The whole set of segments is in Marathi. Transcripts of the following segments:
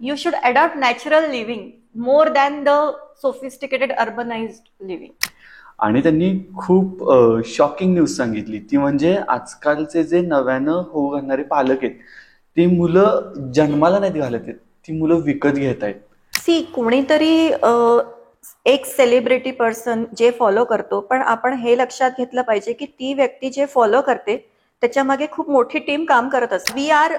You should adopt natural living more than the sophisticated urbanized living. आणि त्यांनी खूप शॉकिंग न्यूज सांगितली ती म्हणजे आजकालचे जे नव्यानं होऊ घालणारे पालक आहेत ती मुलं जन्माला नाहीत घालत आहेत, ती मुलं विकत घेत आहेत. सी कोणीतरी एक सेलिब्रिटी पर्सन जे फॉलो करतो, पण आपण हे लक्षात घेतलं पाहिजे की ती व्यक्ती जे फॉलो करते त्याच्या मागे खूप मोठी टीम काम करत असते. We are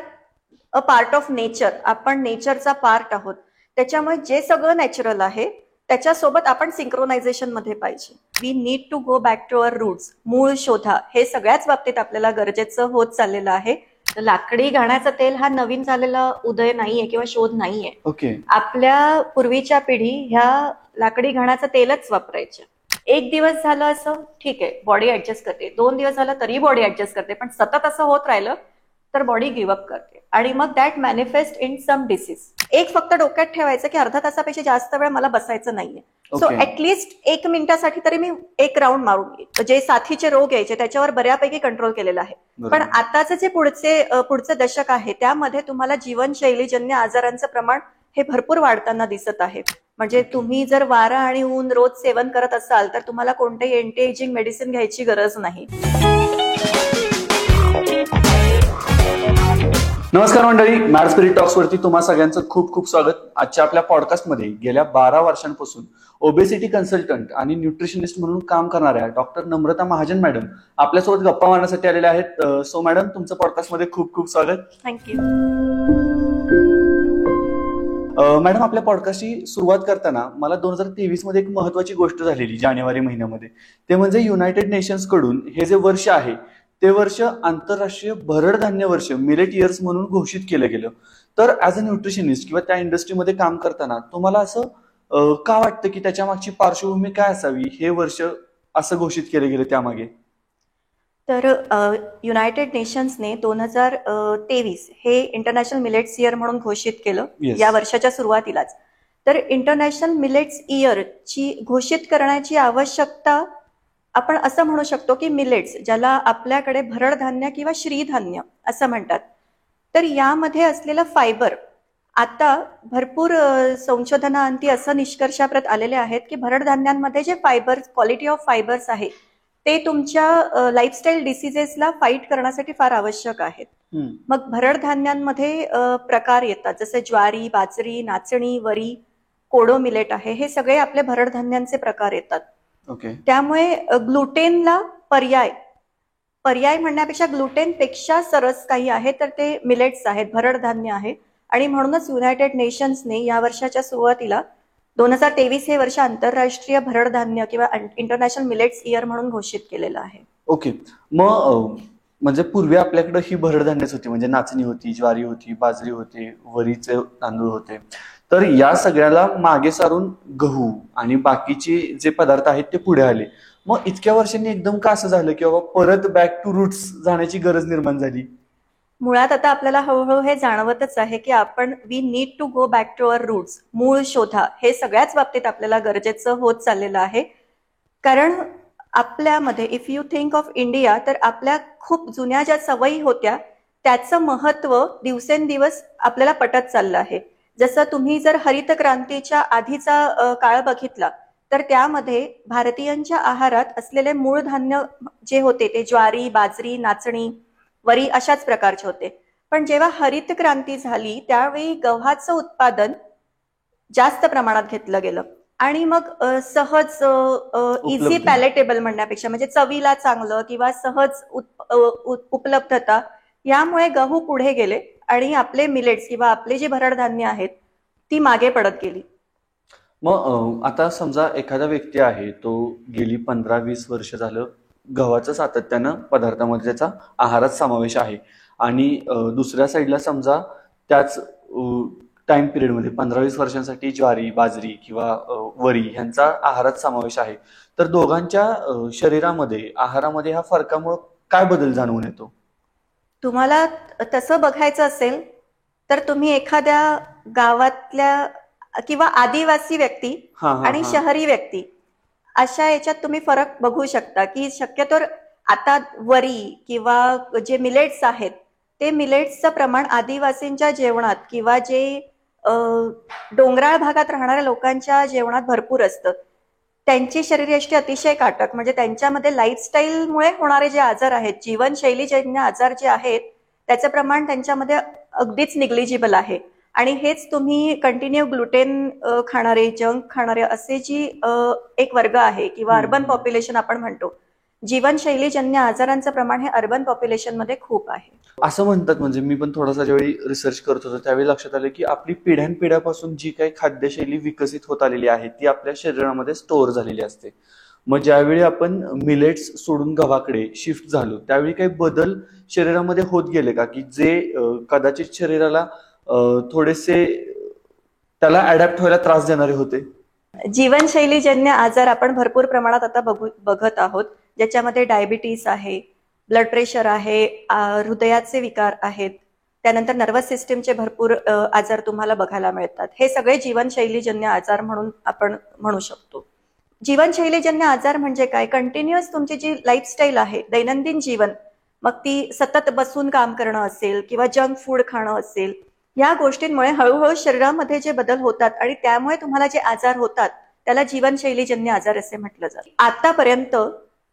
a part of nature, आपण नेचरचा पार्ट आहोत. त्याच्यामुळे जे सगळं नॅचरल आहे त्याच्यासोबत आपण सिंक्रोनायझेशन मध्ये पाहिजे. We need to go back to our roots, मूळ शोधा. हे सगळ्याच बाबतीत आपल्याला गरजेचं होत चाललेलं आहे. लाकडी घाण्याचं तेल हा नवीन झालेला उदय नाहीये किंवा शोध नाहीये. ओके, आपल्या पूर्वीच्या पिढी ह्या लाकडी घाण्याचं तेलच वापरायच्या. एक दिवस झालं असं ठीक आहे, बॉडी ऍडजस्ट करते. 2 दिवस झालं तरी बॉडी ऍडजस्ट करते, पण सतत असं होत राहिलं तर बॉडी गिव्ह अप करते आणि मग that manifest in some disease. एक फक्त डोक्यात ठेवायचं की अर्धा तासापेक्षा जास्त वेळ मला बसायचं नाहीये. सो ऍटलिस्ट 1 मिनिटासाठी तरी मी एक राऊंड मारून येईल. जे साथीचे रोग यायचे त्याच्यावर बऱ्यापैकी कंट्रोल केलेला आहे. पण आताचे जे पुढचे दशक आहे त्यामध्ये तुम्हाला जीवनशैलीजन्य आजारांचं प्रमाण हे भरपूर वाढताना दिसत आहे. म्हणजे तुम्ही जर वारा आणि ऊन रोज सेवन करत असाल तर तुम्हाला कोणतेही अँटी एजिंग मेडिसिन घ्यायची गरज नाही. नमस्कार मंडळी, मॅड स्पिरिट टॉक्स वरती तुम्हा सगळ्यांचं खूप खूप स्वागत. आजच्या आपल्या पॉडकास्टमध्ये गेल्या 12 वर्षांपासून ओबेसिटी कन्सल्टंट आणि न्यूट्रिशनिस्ट म्हणून काम करणाऱ्या डॉक्टर नम्रता महाजन मॅडम आपल्यासोबत गप्पा मारण्यासाठी आलेल्या आहेत. सो मॅडम, तुमचं पॉडकास्टमध्ये खूप खूप स्वागत. थँक्यू. मॅडम, आपल्या पॉडकास्टची सुरुवात करताना मला 2023 मध्ये एक महत्वाची गोष्ट झालेली जानेवारी महिन्यामध्ये, ते म्हणजे युनायटेड नेशन्स कडून हे जे वर्ष आहे ते वर्ष आंतरराष्ट्रीय भरड धान्य वर्ष, मिलेट इयर्स म्हणून घोषित केलं गेलं. तर ऍज अ न्यूट्रिशनिस्ट किंवा त्या इंडस्ट्रीमध्ये काम करताना तुम्हाला असं का वाटतं की त्याच्या मागची पार्श्वभूमी काय असावी, हे वर्ष असं घोषित केलं गेलं त्यामागे? तर युनायटेड नेशन्सने 2023 हे इंटरनॅशनल मिलेट्स इयर म्हणून घोषित केलं या वर्षाच्या सुरुवातीलाच. तर इंटरनॅशनल मिलेट्स इयरची घोषित करण्याची आवश्यकता आपण असं म्हणू शकतो की मिलेट्स, ज्याला आपल्याकडे भरड धान्य किंवा श्रीधान्य असं म्हणतात, तर यामध्ये असलेलं फायबर, आता भरपूर संशोधनाअंती असं निष्कर्षाप्रत आलेले आहेत की भरड धान्यांमध्ये जे फायबर्स, क्वालिटी ऑफ फायबर्स आहे ते तुमच्या लाईफस्टाईल डिसिजेसला फाईट करण्यासाठी फार आवश्यक आहेत. मग भरड धान्यांमध्ये प्रकार येतात, जसे ज्वारी, बाजरी, नाचणी, वरी, कोडो मिलेट आहे, हे सगळे आपले भरड धान्यांचे प्रकार येतात. त्यामुळे ग्लुटेनला पर्याय म्हणण्यापेक्षा ग्लुटेनपेक्षा सरस काही आहे तर ते मिलेट्स आहेत, भरड धान्य आहे. आणि म्हणूनच युनायटेड नेशन्सने या वर्षाच्या सुरुवातीला 2023 हे वर्ष आंतरराष्ट्रीय भरड धान्य किंवा इंटरनॅशनल मिलेट्स इयर म्हणून घोषित केलेलं आहे. ओके, मग म्हणजे पूर्वी आपल्याकडे ही भरड धान्यच होती, म्हणजे नाचणी होती, ज्वारी होती, बाजरी होते, वरीचे तांदूळ होते. तर या सगळ्याला मागे सारून गहू आणि बाकीचे जे पदार्थ आहेत ते पुढे आले. मग इतक्या वर्षांनी एकदम का असं झालं की बाबा परत बॅक टू रूट्स जाण्याची गरज निर्माण झाली? मुळात आता आपल्याला हळूहळू हे जाणवतच आहे की आपण we need to go back to our roots, मूळ शोधा. हे सगळ्याच बाबतीत आपल्याला गरजेचं होत चाललेलं आहे. कारण आपल्यामध्ये if you think of India, तर आपल्या खूप जुन्या ज्या सवयी होत्या त्याचं महत्व दिवसेंदिवस आपल्याला पटत चाललं आहे. जसं तुम्ही जर हरित क्रांतीच्या आधीचा काळ बघितला तर त्यामध्ये भारतीयांच्या आहारात असलेले मूळ धान्य जे होते ते ज्वारी, बाजरी, नाचणी, वरी अशाच प्रकारचे होते. पण जेव्हा हरित क्रांती झाली त्यावेळी गव्हाचं उत्पादन जास्त प्रमाणात घेतलं गेलं आणि मग सहज इझी पॅलेटेबल म्हणण्यापेक्षा म्हणजे चवीला चांगलं किंवा सहज उपलब्धता, यामुळे गहू पुढे गेले आणि आपले मिलेट्स किंवा आपले जे भरड धान्य आहेत ती मागे पडत गेली. मग आता समजा एखादा व्यक्ती आहे, तो गेली 15-20 वर्ष झालं गव्हाचं सातत्यानं पदार्थामध्ये त्याचा आहारात समावेश आहे आणि दुसऱ्या साईडला समजा त्याच टाइम पिरियडमध्ये 15-20 वर्षांसाठी ज्वारी, बाजरी किंवा वरी ह्यांचा आहारात समावेश आहे. तर दोघांच्या शरीरामध्ये, आहारामध्ये ह्या फरकामुळे काय बदल जाणवून येतो? तुम्हाला तसं बघायचं असेल तर तुम्ही एखाद्या गावातल्या किंवा आदिवासी व्यक्ती आणि शहरी व्यक्ती अशा याच्यात तुम्ही फरक बघू शकता की शक्यतो आता वरी किंवा जे मिलेट्स आहेत ते मिलेट्सचं प्रमाण आदिवासींच्या जेवणात किंवा जे डोंगराळ भागात राहणाऱ्या लोकांच्या जेवणात भरपूर असतं. त्यांची शरीरयष्टी अतिशय काटक, म्हणजे त्यांच्यामध्ये लाईफस्टाईलमुळे होणारे जे आजार आहेत, जीवनशैलीजन्य आजार जे आहेत, त्याचं प्रमाण त्यांच्यामध्ये अगदीच निग्लिजिबल आहे. आणि हेच तुम्ही कंटिन्यू ग्लुटेन खाणारे, जंक खाणारे असे जी एक वर्ग आहे, किंवा अर्बन पॉप्युलेशन आपण म्हणतो, जीवनशैलीजन्य आजारांचं प्रमाण हे अर्बन पॉप्युलेशनमध्ये खूप आहे. असं म्हणतात, म्हणजे मी पण थोडासा ज्यावेळी रिसर्च करत होतो त्यावेळी लक्षात आलं की आपली पिढ्यानपिढ्यापासून जी काही खाद्यशैली विकसित होत आलेली आहे ती आपल्या शरीरामध्ये स्टोअर झालेली असते. मग ज्यावेळी आपण मिलेट्स सोडून गव्हाकडे शिफ्ट झालो त्यावेळी काही बदल शरीरामध्ये होत गेले का, की जे कदाचित शरीराला थोडेसे त्याला अडॅप्ट व्हायला त्रास देणारे होते? जीवनशैलीजन्य आजार आपण भरपूर प्रमाणात आता बघत आहोत, ज्याच्यामध्ये डायबिटीस आहे, ब्लड प्रेशर आहे, हृदयाचे विकार आहेत, त्यानंतर नर्वस सिस्टीमचे भरपूर आजार तुम्हाला बघायला मिळतात. हे सगळे जीवनशैलीजन्य आजार म्हणून आपण म्हणू शकतो. जीवनशैलीजन्य आजार म्हणजे काय? कंटिन्युअस तुमची जी लाईफस्टाईल आहे, दैनंदिन जीवन, मग ती सतत बसून काम करणं असेल किंवा जंक फूड खाणं असेल, या गोष्टींमुळे हळूहळू शरीरामध्ये जे बदल होतात आणि त्यामुळे तुम्हाला जे आजार होतात त्याला जीवनशैलीजन्य आजार असे म्हटलं जातं. आतापर्यंत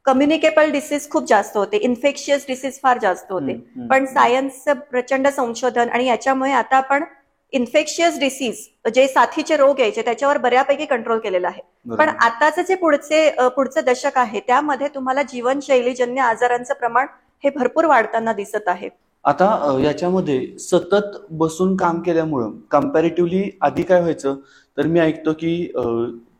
कम्युनिकेबल डिसीज खूप जास्त होते, इन्फेक्शियस डिसीज फार जास्त होते, पण सायन्सचं प्रचंड संशोधन आणि याच्यामुळे आता आपण इन्फेक्शियस डिसीज, जे साथीचे रोग यायचे, त्याच्यावर बऱ्यापैकी कंट्रोल केलेला आहे. पण आताचं जे पुढचं दशक आहे त्यामध्ये तुम्हाला जीवनशैलीजन्य आजारांचं प्रमाण हे भरपूर वाढताना दिसत आहे. आता याच्यामध्ये सतत बसून काम केल्यामुळं कम्पॅरेटिव्हली आधी काय व्हायचं, तर मी ऐकतो की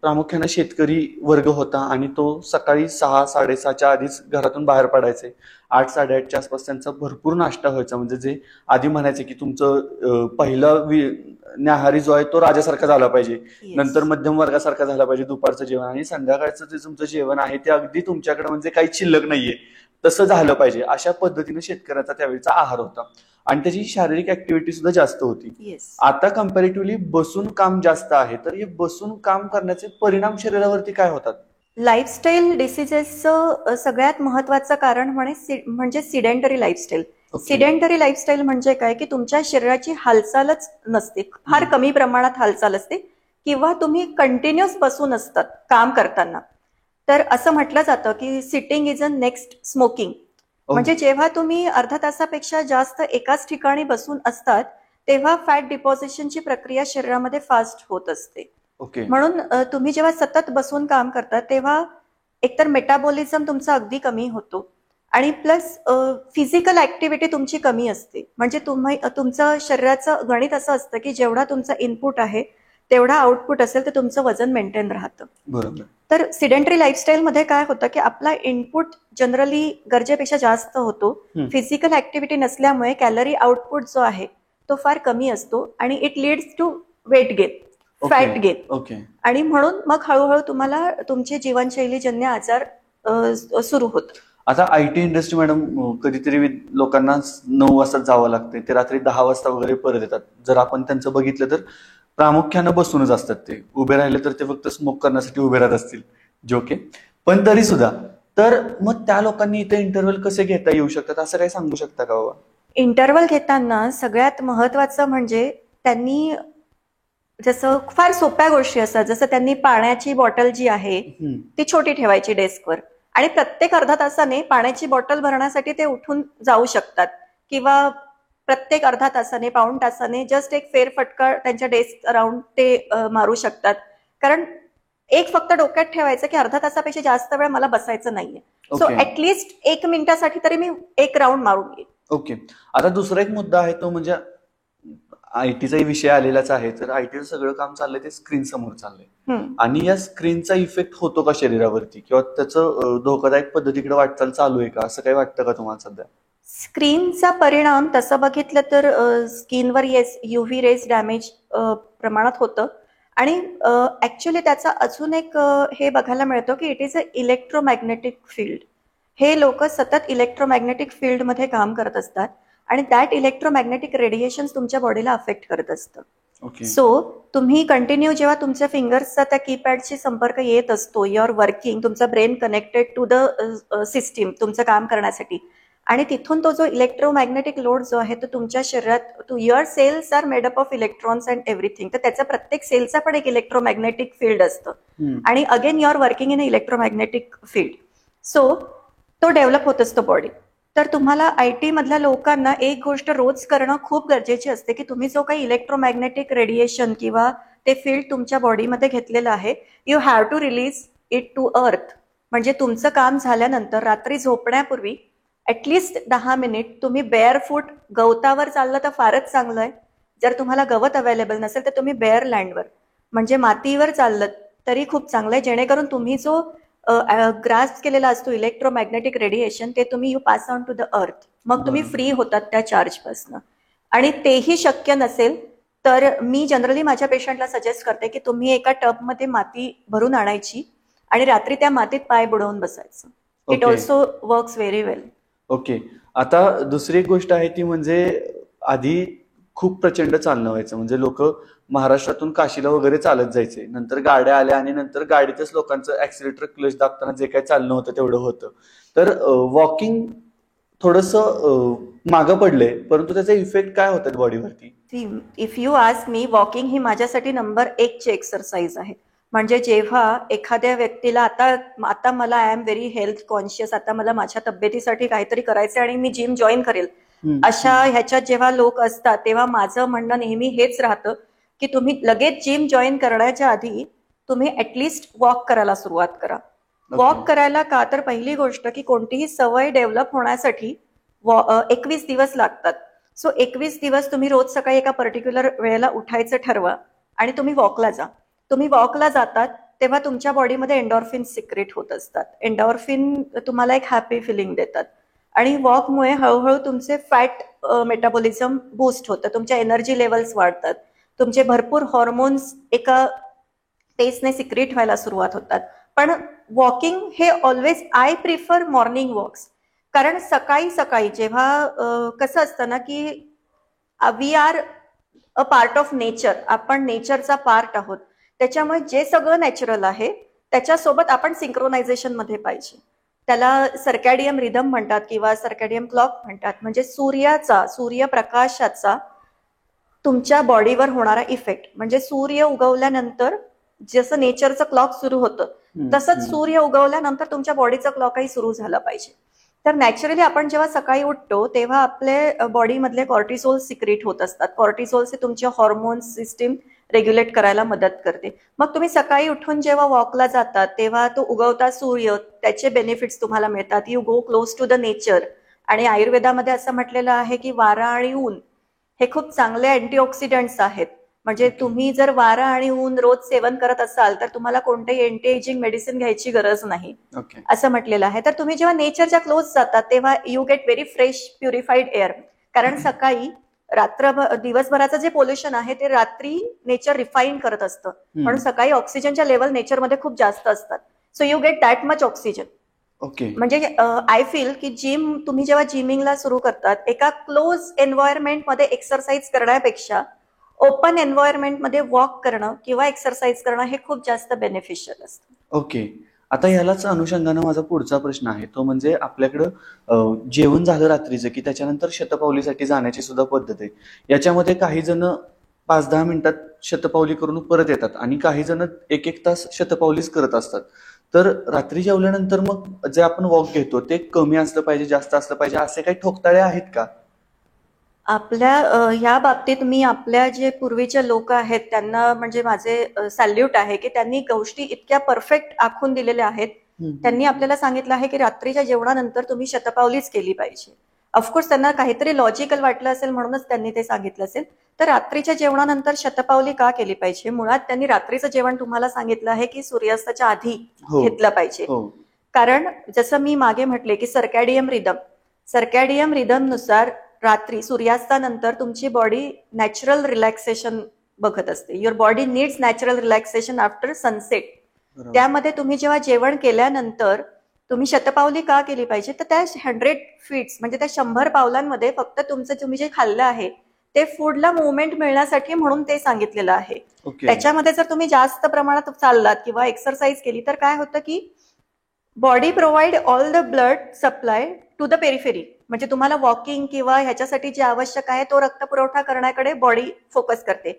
प्रामुख्याने शेतकरी वर्ग होता आणि तो सकाळी 6-6:30च्या आधीच घरातून बाहेर पडायचे. 8-8:30च्या आसपास त्यांचा भरपूर नाश्ता व्हायचा. म्हणजे जे आधी म्हणायचे की तुमचं पहिला न्याहारी जो आहे तो राजासारखा झाला पाहिजे, नंतर मध्यम वर्गासारखा झाला पाहिजे दुपारचं जेवण, आणि संध्याकाळचं जे तुमचं जेवण आहे ते अगदी तुमच्याकडे म्हणजे काही शिल्लक नाहीये तसं झालं पाहिजे, अशा पद्धतीने शेतकऱ्याचा त्यावेळीचा आहार होता. आणि त्याची शारीरिक ऍक्टिव्हिटी सुद्धा जास्त होती. आता कम्पॅरेटिव्हली बसून काम जास्त आहे, तर हे बसून काम करण्याचे परिणाम शरीरावरती काय होतात? लाईफस्टाईल डिसीजेसचं सगळ्यात महत्वाचं कारण म्हणजे सिडेंटरी लाईफस्टाईल. सिडेंटरी लाईफस्टाईल म्हणजे काय, की तुमच्या शरीराची हालचालच नसते, फार कमी प्रमाणात हालचाल असते, किंवा तुम्ही कंटिन्युअस बसून असतात काम करताना. तर असं म्हटलं जातं की sitting is a next smoking. म्हणजे जेव्हा तुम्ही अर्धा तासापेक्षा जास्त एकाच ठिकाणी बसून असतात तेव्हा फॅट डिपॉझिशनची प्रक्रिया शरीरामध्ये फास्ट होत असते. म्हणून तुम्ही जेव्हा सतत बसून काम करता तेव्हा एकतर मेटाबॉलिझम तुमचा अगदी कमी होतो, आणि प्लस फिजिकल ऍक्टिव्हिटी तुमची कमी असते. म्हणजे तुमचं शरीराचं गणित असं असतं की जेवढा तुमचा इनपुट आहे तेवढा आउटपुट असेल तर तुमचं वजन मेंटेन राहतं. बरोबर. तर सिडेंटरी लाईफस्टाईल मध्ये काय होतं की आपला इनपुट जनरली गरजेपेक्षा जास्त होतो. फिजिकल ऍक्टिव्हिटी नसल्यामुळे कॅलरी आउटपुट जो आहे तो फार कमी असतो, आणि it leads to weight gain, fat gain. आणि म्हणून मग हळूहळू तुम्हाला तुमचे जीवनशैलीजन्य आजार सुरू होतात. आता IT इंडस्ट्री मॅडम, कधीतरी लोकांना 9 वाजता जावं लागते, ते रात्री 10 वाजता वगैरे परत येतात. जर आपण त्यांचं बघितलं तर प्रामुख्यानं बसूनच असतात. ते उभे राहिले तर ते फक्त स्मोक करण्यासाठी उभे राहत असतील, जोके. पण तरी सुद्धा, तर मग त्या लोकांनी इथे इंटरव्हल कसे घेता येऊ शकतात, असं काही सांगू शकता का बाबा? इंटरव्हल घेताना सगळ्यात महत्वाचं म्हणजे त्यांनी जसं फार सोप्या गोष्टी असतात, जसं त्यांनी पाण्याची बॉटल जी आहे ती छोटी ठेवायची डेस्कवर, आणि प्रत्येक अर्धा तासाने पाण्याची बॉटल भरण्यासाठी ते उठून जाऊ शकतात, किंवा प्रत्येक अर्धा तासाने, पाऊण तासाने जस्ट एक फेरफटका त्यांच्या डेस्क अराउंड ते मारू शकतात. कारण एक फक्त डोक्यात ठेवायचं की अर्धा तासापेक्षा जास्त वेळ मला बसायचं नाहीये, सो ऍटलिस्ट 1 मिनिटासाठी तरी मी एक राऊंड मारून येईल. ओके. आता दुसरा एक मुद्दा आहे तो म्हणजे IT विषय आलेलाच आहे. तर IT सगळं काम चाललंय ते स्क्रीन समोर चाललंय, आणि या स्क्रीनचा इफेक्ट होतो का शरीरावरती, किंवा त्याचं धोकादायक पद्धतीकडे वाटचाल चालू आहे का, असं काही वाटतं का तुम्हाला सध्या? स्क्रीनचा परिणाम तसं बघितलं तर स्किनवर UV रेज डॅमेज प्रमाणात होतं, आणि ऍक्च्युली त्याचा अजून एक हे बघायला मिळतं की it is a electromagnetic field. हे लोक सतत इलेक्ट्रोमॅग्नेटिक फील्डमध्ये काम करत असतात, आणि दॅट इलेक्ट्रोमॅग्नेटिक रेडिएशन तुमच्या बॉडीला अफेक्ट करत असतं. सो तुम्ही कंटिन्यू जेव्हा तुमच्या फिंगर्सचा त्या कीपॅडशी संपर्क येत असतो, युअर वर्किंग, तुमचा brain connected to the system तुमचं काम करण्यासाठी, आणि तिथून तो जो इलेक्ट्रोमॅग्नेटिक लोड जो आहे तो तुमच्या शरीरात, your cells are made up of electrons and everything, तर त्याचा प्रत्येक सेलचा पण एक इलेक्ट्रोमॅग्नेटिक फील्ड असतं आणि again you are working in a electromagnetic field. So तो डेव्हलप होत असतो बॉडी. तर तुम्हाला IT मधल्या लोकांना एक गोष्ट रोज करणं खूप गरजेची असते की तुम्ही जो काही इलेक्ट्रोमॅग्नेटिक रेडिएशन किंवा ते फील्ड तुमच्या बॉडीमध्ये घेतलेलं आहे, you have to release it to earth. म्हणजे तुमचं काम झाल्यानंतर रात्री झोपण्यापूर्वी ॲटलिस्ट 10 मिनिट तुम्ही बेअर फूट गवतावर चाललं तर फारच चांगलं आहे. जर तुम्हाला गवत अवेलेबल नसेल तर तुम्ही बेअर लँडवर म्हणजे मातीवर चाललं तरी खूप चांगलं आहे, जेणेकरून तुम्ही जो ग्रास केलेला असतो इलेक्ट्रोमॅग्नेटिक रेडिएशन ते तुम्ही you pass on to the earth. मग तुम्ही फ्री होतात त्या चार्जपासून. आणि तेही शक्य नसेल तर मी जनरली माझ्या पेशंटला सजेस्ट करते की तुम्ही एका टबमध्ये माती भरून आणायची आणि रात्री त्या मातीत पाय बुडवून बसायचं. It also works very well. Okay. आता दुसरी एक गोष्ट आहे ती म्हणजे आधी खूप प्रचंड चालणं व्हायचं, म्हणजे लोक महाराष्ट्रातून काशीला वगैरे चालत जायचे, नंतर गाड्या आल्या आणि नंतर गाडीतच लोकांचं ऍक्सिलेटर क्लच दाबताना जे काही चालणं होतं तेवढं होतं. तर वॉकिंग थोडंसं मागं पडलंय, परंतु त्याचा इफेक्ट काय होतात बॉडीवरती? If you ask me, walking ही माझ्यासाठी नंबर 1 ची एक्सरसाइज आहे. म्हणजे जेव्हा एखाद्या व्यक्तीला आता मला I am very health conscious, आता मला माझ्या तब्येतीसाठी काहीतरी करायचं आणि मी जिम जॉईन करेल, अशा ह्याच्यात जेव्हा लोक असतात तेव्हा माझं म्हणणं नेहमी हेच राहतं की तुम्ही लगेच जिम जॉईन करण्याच्या आधी तुम्ही ऍटलिस्ट वॉक करायला सुरुवात करा. वॉक करायला का, तर पहिली गोष्ट की कोणतीही सवय डेव्हलप होण्यासाठी 21 दिवस लागतात. सो 21 दिवस तुम्ही रोज सकाळी एका पर्टिक्युलर वेळेला उठायचं ठरवा आणि तुम्ही वॉकला जा. तुम्ही वॉकला जातात तेव्हा तुमच्या बॉडीमध्ये एन्डॉर्फिन सिक्रेट होत असतात. एन्डॉर्फिन तुम्हाला एक हॅपी फिलिंग देतात आणि वॉकमुळे हळूहळू तुमचे फॅट मेटाबॉलिझम बूस्ट होतं, तुमच्या एनर्जी लेवल्स वाढतात, तुमचे भरपूर हॉर्मोन्स एका पेसने सिक्रेट व्हायला सुरुवात होतात. पण वॉकिंग हे always I prefer morning walks. कारण सकाळी सकाळी जेव्हा कसं असतं ना की we are a part of nature, आपण नेचरचा पार्ट आहोत, त्याच्यामुळे जे सगळं नॅचरल आहे त्याच्यासोबत आपण सिंक्रोनायझेशन मध्ये पाहिजे. त्याला सर्कॅडियम रिदम म्हणतात किंवा सर्कॅडियम क्लॉक म्हणतात. म्हणजे सूर्यप्रकाशाचा तुमच्या बॉडीवर होणारा इफेक्ट, म्हणजे सूर्य उगवल्यानंतर जसं नेचरचं क्लॉक सुरू होतं तसंच सूर्य उगवल्यानंतर तुमच्या बॉडीचा क्लॉकही सुरू झाला पाहिजे. तर नॅचरली आपण जेव्हा सकाळी उठतो तेव्हा आपल्या बॉडीमधले कॉर्टिसोल सिक्रेट होत असतात. कॉर्टिसोल हे तुमच्या हॉर्मोन्स सिस्टीम रेग्युलेट करायला मदत करते. मग तुम्ही सकाळी उठून जेव्हा वॉकला जातात तेव्हा तो उगवता सूर्य, त्याचे बेनिफिट्स तुम्हाला मिळतात. You go close to the nature. आणि आयुर्वेदामध्ये असं म्हटलेलं आहे की वारा आणि ऊन हे खूप चांगले अँटीऑक्सिडंट्स आहेत. म्हणजे तुम्ही जर वारा आणि ऊन रोज सेवन करत असाल तर तुम्हाला कोणतेही अँटी एजिंग मेडिसिन घ्यायची गरज नाही असं म्हटलेलं आहे. तर तुम्ही जेव्हा नेचरच्या क्लोज जातात तेव्हा you get very fresh purified air. कारण सकाळी दिवसभराचं जे पोल्युशन आहे ते रात्री नेचर रिफाईन करत असतं, म्हणून सकाळी ऑक्सिजनच्या लेवल नेचरमध्ये खूप जास्त असतात. So you get that much oxygen. म्हणजे आय फील की तुम्ही जेव्हा जिमिंगला सुरू करतात एका क्लोज एन्व्हायरमेंटमध्ये एक्सरसाइज करण्यापेक्षा ओपन एन्व्हायरमेंटमध्ये वॉक करणं किंवा एक्सरसाइज करणं हे खूप जास्त बेनिफिशियल असतं. ओके. आता ह्यालाच अनुषंगानं माझा पुढचा प्रश्न आहे, तो म्हणजे आपल्याकडं जेवण झालं रात्रीचं की त्याच्यानंतर शतपावलीसाठी जाण्याची सुद्धा पद्धत आहे. याच्यामध्ये काही जण 5-10 मिनिटात शतपावली करून परत येतात आणि काही जण 1-1 तास शतपावलीच करत असतात. तर रात्री जेवल्यानंतर मग जे आपण वॉक घेतो ते कमी असलं पाहिजे, जास्त असलं पाहिजे, असे काही ठोकताळे आहेत का? आपल्या ह्या बाबतीत मी आपल्या जे पूर्वीचे लोक आहेत त्यांना म्हणजे माझे सॅल्यूट आहे की त्यांनी गोष्टी इतक्या परफेक्ट आखून दिलेल्या आहेत. त्यांनी आपल्याला सांगितलं आहे की रात्रीच्या जेवणानंतर तुम्ही शतपावलीच केली पाहिजे. ऑफकोर्स त्यांना काहीतरी लॉजिकल वाटलं असेल म्हणूनच त्यांनी ते सांगितलं असेल. तर रात्रीच्या जेवणानंतर शतपावली का केली पाहिजे? मुळात त्यांनी रात्रीचं जेवण तुम्हाला सांगितलं आहे की सूर्यास्ताच्या आधी घेतलं पाहिजे. कारण जसं मी मागे म्हटले की सर्कॅडियम रिदम नुसार रात्री सूर्यास्तानंतर तुमची बॉडी नॅचरल रिलॅक्सेशन बघत असते. Your body needs natural relaxation after sunset. त्यामध्ये तुम्ही जेव्हा जेवण केल्यानंतर तुम्ही शतपावली का केली पाहिजे? तर त्या 100 फीट्स म्हणजे त्या 100 पावलांमध्ये फक्त तुम्ही जे खाल्लं आहे ते फूडला मुवमेंट मिळण्यासाठी म्हणून ते सांगितलेलं आहे. त्याच्यामध्ये जर तुम्ही जास्त प्रमाणात चाललात किंवा एक्सरसाइज केली तर काय होतं की body provide all the blood supply to the periphery. म्हणजे तुम्हाला वॉकिंग किंवा ह्याच्यासाठी जे आवश्यक आहे तो रक्तपुरवठा करण्याकडे बॉडी फोकस करते.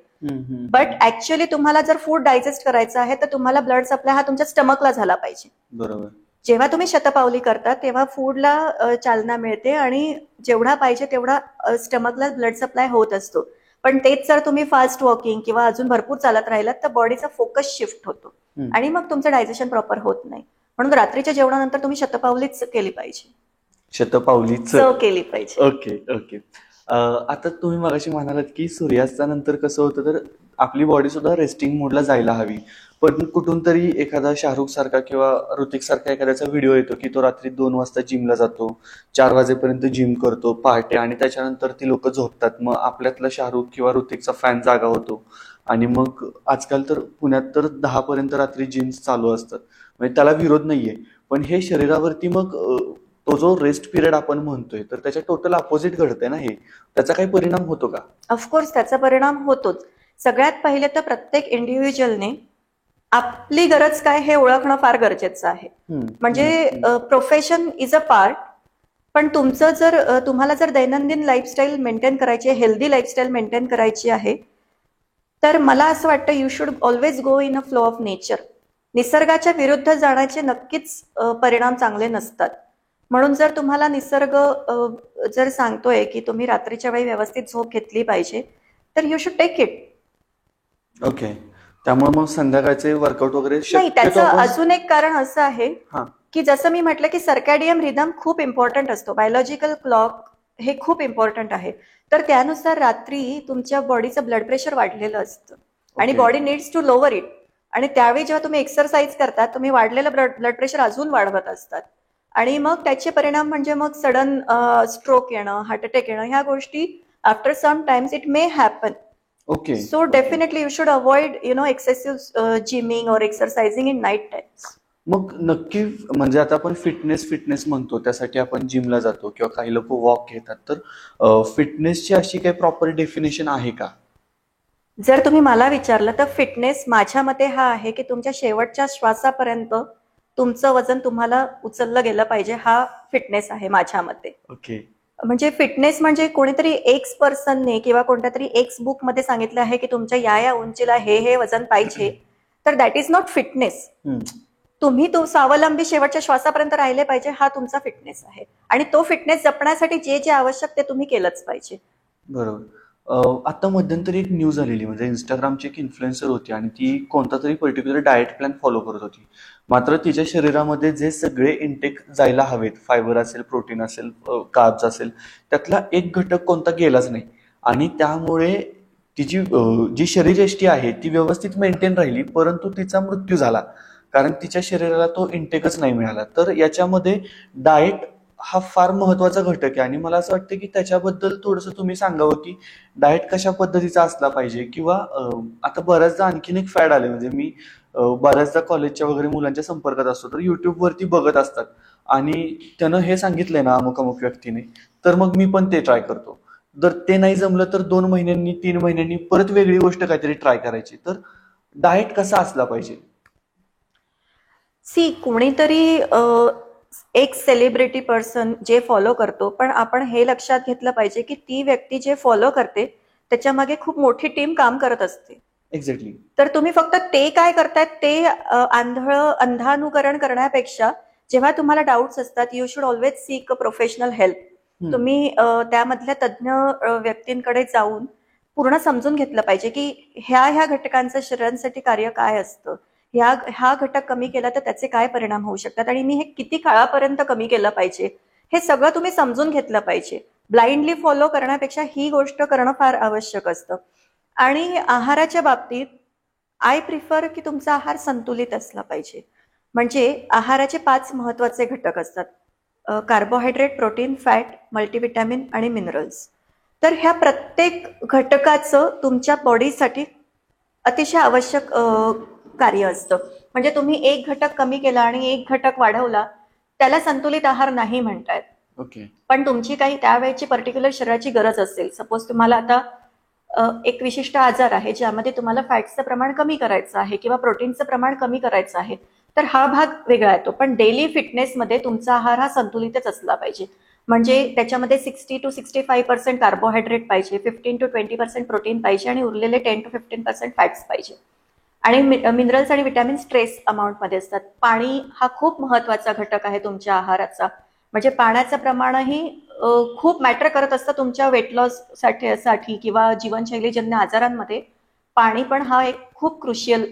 बट ऍक्च्युअली तुम्हाला जर फूड डायजेस्ट करायचं आहे तर तुम्हाला ब्लड सप्लाय हा तुमच्या स्टमकला झाला पाहिजे. बरोबर. जेव्हा तुम्ही शतपावली करता तेव्हा फूडला चालना मिळते आणि जेवढा पाहिजे तेवढा स्टमकला ब्लड सप्लाय होत असतो. पण तेच जर तुम्ही फास्ट वॉकिंग किंवा अजून भरपूर चालत राहिलात तर बॉडीचा फोकस शिफ्ट होतो आणि मग तुमचं डायजेशन प्रॉपर होत नाही. म्हणून रात्रीच्या जेवणानंतर तुम्ही शतपावलीच केली पाहिजे. शतपावलीच केली पाहिजे. Okay okay. आता तुम्ही मगाशी म्हणालात की सूर्यास्तानंतर कसं होतं तर आपली बॉडी सुद्धा रेस्टिंग मोडला जायला हवी. पण कुठून तरी एखादा शाहरुख सारखा किंवा ऋतिक सारखा एखाद्याचा व्हिडिओ येतो की तो रात्री 2 वाजता जिमला जातो, 4 वाजेपर्यंत जिम करतो पहाटे आणि त्याच्यानंतर ती लोक झोपतात. मग आपल्यातला शाहरुख किंवा ऋतिकचा फॅन जागा होतो आणि मग आजकाल तर पुण्यात तर 10 पर्यंत रात्री जिम्स चालू असतात. म्हणजे त्याला विरोध नाहीये, पण हे शरीरावरती मग तो जो रेस्ट पिरियड आपण म्हणतोय तर त्याच्या टोटल अपोजिट घडतंय ना. हे त्याचा काही परिणाम होतो का? ऑफकोर्स त्याचा परिणाम होतोच. सगळ्यात पहिले तर प्रत्येक इंडिव्हिज्युअलने आपली गरज काय हे ओळखणं फार गरजेचं आहे. म्हणजे प्रोफेशन इज अ पार्ट, पण तुमचं जर तुम्हाला जर दैनंदिन लाईफस्टाईल मेंटेन करायची आहे, हेल्दी लाईफस्टाईल मेंटेन करायची आहे, तर मला असं वाटतं you should always go in a flow of nature. निसर्गाच्या विरुद्ध जाण्याचे नक्कीच परिणाम चांगले नसतात. म्हणून जर तुम्हाला निसर्ग जर सांगतोय की तुम्ही रात्रीच्या वेळी व्यवस्थित झोप घेतली पाहिजे तर you should take it. Okay. त्यामुळे मग संध्याकाळचे वर्कआउट वगैरे नाही. त्याचं अजून एक कारण असं आहे की जसं मी म्हटलं की सर्कॅडियम रिदम खूप इम्पॉर्टंट असतो. बायोलॉजिकल क्लॉक हे खूप इम्पॉर्टंट आहे. तर त्यानुसार रात्री तुमच्या बॉडीचं ब्लड प्रेशर वाढलेलं असतं आणि body needs to lower it. आणि त्यावेळी जेव्हा तुम्ही एक्सरसाइज करता तुम्ही वाढलेलं ब्लड प्रेशर अजून वाढवत असतात आणि मग त्याचे परिणाम म्हणजे मग सडन स्ट्रोक येणं, हार्ट अटॅक येणं, ह्या गोष्टी after some times it may happen. Okay. So definitely you should avoid excessive gymming और एक्सरसाइजिंग इन नाईट टाइम्स. मग नक्की म्हणजे आता आपण फिटनेस म्हणतो, त्यासाठी आपण जिमला जातो किंवा काही लोक वॉक घेतात, तर फिटनेसची अशी काही प्रॉपर डेफिनेशन आहे का? जर तुम्ही मला विचारलं तर फिटनेस माझ्या मते हा आहे की तुमच्या शेवटच्या श्वासापर्यंत तुमचं वजन तुम्हाला उचललं गेलं पाहिजे. हा फिटनेस आहे माझ्या मते. ओके. म्हणजे फिटनेस म्हणजे कोणीतरी एक्स पर्सनने किंवा कोणत्या तरी एक्स बुक मध्ये सांगितलं आहे की तुमच्या या उंचीला हे वजन पाहिजे, तर दॅट इज नॉट फिटनेस. तुम्ही तो स्वावलंबी शेवटच्या श्वासापर्यंत राहिले पाहिजे, हा तुमचा फिटनेस आहे. आणि तो फिटनेस जपण्यासाठी जे जे आवश्यक ते तुम्ही केलंच पाहिजे. बरोबर. आता मध्यंतरी एक न्यूज आलेली, म्हणजे इंस्टाग्रामची एक इन्फ्लुएन्सर होती आणि ती कोणता तरी पर्टिक्युलर डाएट प्लॅन फॉलो करत होती. मात्र तिच्या शरीरामध्ये जे सगळे इंटेक जायला हवेत, फायबर असेल, प्रोटीन असेल, कार्ब्स असेल, त्यातला एक घटक कोणता गेलाच नाही आणि त्यामुळे तिची जी शरीरयष्टी आहे ती व्यवस्थित मेंटेन राहिली, परंतु तिचा मृत्यू झाला कारण तिच्या शरीराला तो इंटेकच नाही मिळाला. तर याच्यामध्ये डाएट हा फार महत्वाचा घटक आहे आणि मला असं वाटतं की त्याच्याबद्दल थोडंसं तुम्ही सांगावं की डाएट कशा पद्धतीचा असला पाहिजे. किंवा आता बऱ्याचदा आणखीन एक फॅड आले, म्हणजे मी बऱ्याचदा कॉलेजच्या वगैरे मुलांच्या संपर्कात असतो, तर युट्यूबवरती बघत असतात आणि त्यानं हे सांगितलंय ना अमुक व्यक्तीने, तर मग मी पण ते ट्राय करतो. जर ते नाही जमलं तर 2 महिन्यांनी 3 महिन्यांनी परत वेगळी गोष्ट काहीतरी ट्राय करायची. तर डाएट कसा असला पाहिजे? कोणीतरी एक सेलिब्रिटी पर्सन जे फॉलो करतो, पण आपण हे लक्षात घेतलं पाहिजे की ती व्यक्ती जे फॉलो करते त्याच्या मागे खूप मोठी टीम काम करत असते. एक्झॅक्टली. तर तुम्ही फक्त ते काय करतायत ते अंधानुकरण करण्यापेक्षा जेव्हा तुम्हाला डाऊट्स असतात you should always seek a professional help. तुम्ही त्यामधल्या तज्ज्ञ व्यक्तींकडे जाऊन पूर्ण समजून घेतलं पाहिजे की ह्या घटकांचं शरीरासाठी कार्य काय असतं, हा घटक कमी केला तर त्याचे काय परिणाम होऊ शकतात आणि मी हे किती काळापर्यंत कमी केलं पाहिजे, हे सगळं तुम्ही समजून घेतलं पाहिजे. ब्लाइंडली फॉलो करण्यापेक्षा ही गोष्ट करणं फार आवश्यक असतं. आणि आहाराच्या बाबतीत आय प्रिफर की तुमचा आहार संतुलित असला पाहिजे. म्हणजे आहाराचे 5 महत्वाचे घटक असतात: कार्बोहायड्रेट, प्रोटीन, फॅट, मल्टीव्हिटॅमिन आणि मिनरल्स. तर ह्या प्रत्येक घटकाचं तुमच्या बॉडीसाठी अतिशय आवश्यक कार्य असतं. म्हणजे तुम्ही एक घटक कमी केला आणि एक घटक वाढवला, त्याला संतुलित आहार नाही म्हणतायत. ओके. पण तुमची काही त्यावेळची पर्टिक्युलर शरीराची गरज असेल, सपोज तुम्हाला आता एक विशिष्ट आजार आहे ज्यामध्ये तुम्हाला फॅट्सचं प्रमाण कमी करायचं आहे किंवा प्रोटीनचं प्रमाण कमी करायचं आहे, तर हा भाग वेगळा येतो. पण डेली फिटनेसमध्ये तुमचा आहार हा संतुलितच असला पाहिजे. म्हणजे त्याच्यामध्ये 60% to 65% कार्बोहायड्रेट पाहिजे, 15% to 20% प्रोटीन पाहिजे आणि उरलेले 10% to 15% फॅट्स पाहिजे. आणि मिनरल्स आणि विटॅमिन्स ट्रेस अमाऊंटमध्ये असतात. पाणी हा खूप महत्वाचा घटक आहे तुमच्या आहाराचा. म्हणजे पाण्याचं प्रमाणही खूप मॅटर करत असतं तुमच्या वेट लॉस साठी किंवा जीवनशैलीजन्य आजारांमध्ये. पाणी पण हा एक खूप क्रुशियल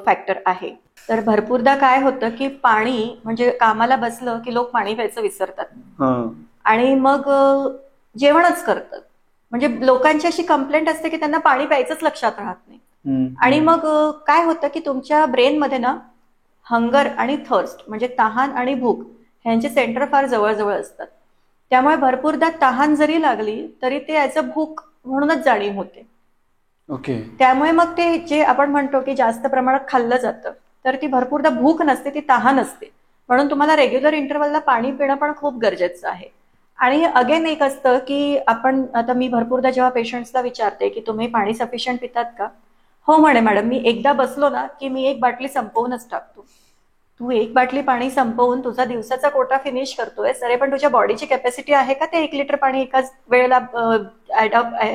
फॅक्टर आहे. तर भरपूरदा काय होतं की पाणी म्हणजे कामाला बसलं की लोक पाणी प्यायचं विसरतात आणि मग जेवणच करतात. म्हणजे लोकांची अशी कंप्लेंट असते की त्यांना पाणी प्यायचंच लक्षात राहत नाही. आणि मग काय होतं की तुमच्या ब्रेनमध्ये ना हंगर आणि थर्स्ट म्हणजे तहान आणि भूक ह्यांचे सेंटर फार जवळजवळ असतात. त्यामुळे भरपूरदा तहान जरी लागली तरी ते ॲज अ भूक म्हणूनच जाणीव होते. ओके. त्यामुळे मग ते जे आपण म्हणतो की जास्त प्रमाणात खाल्लं जातं तर ती भरपूरदा भूक नसते, ती तहान असते. म्हणून तुम्हाला रेग्युलर इंटरव्हलला पाणी पिणं पण खूप गरजेचं आहे. आणि अगेन एक असतं की आपण आता मी भरपूरदा जेव्हा पेशंट्सला विचारते की तुम्ही पाणी सफिशियंट पितात का, हो म्हणे मॅडम, मी एकदा बसलो ना की मी एक बाटली संपवूनच टाकतो. तू एक बाटली पाणी संपवून तुझा दिवसाचा कोटा फिनिश करतोय, अरे पण तुझ्या बॉडीची कॅपॅसिटी आहे का ते 1 लिटर पाणी एकाच वेळेला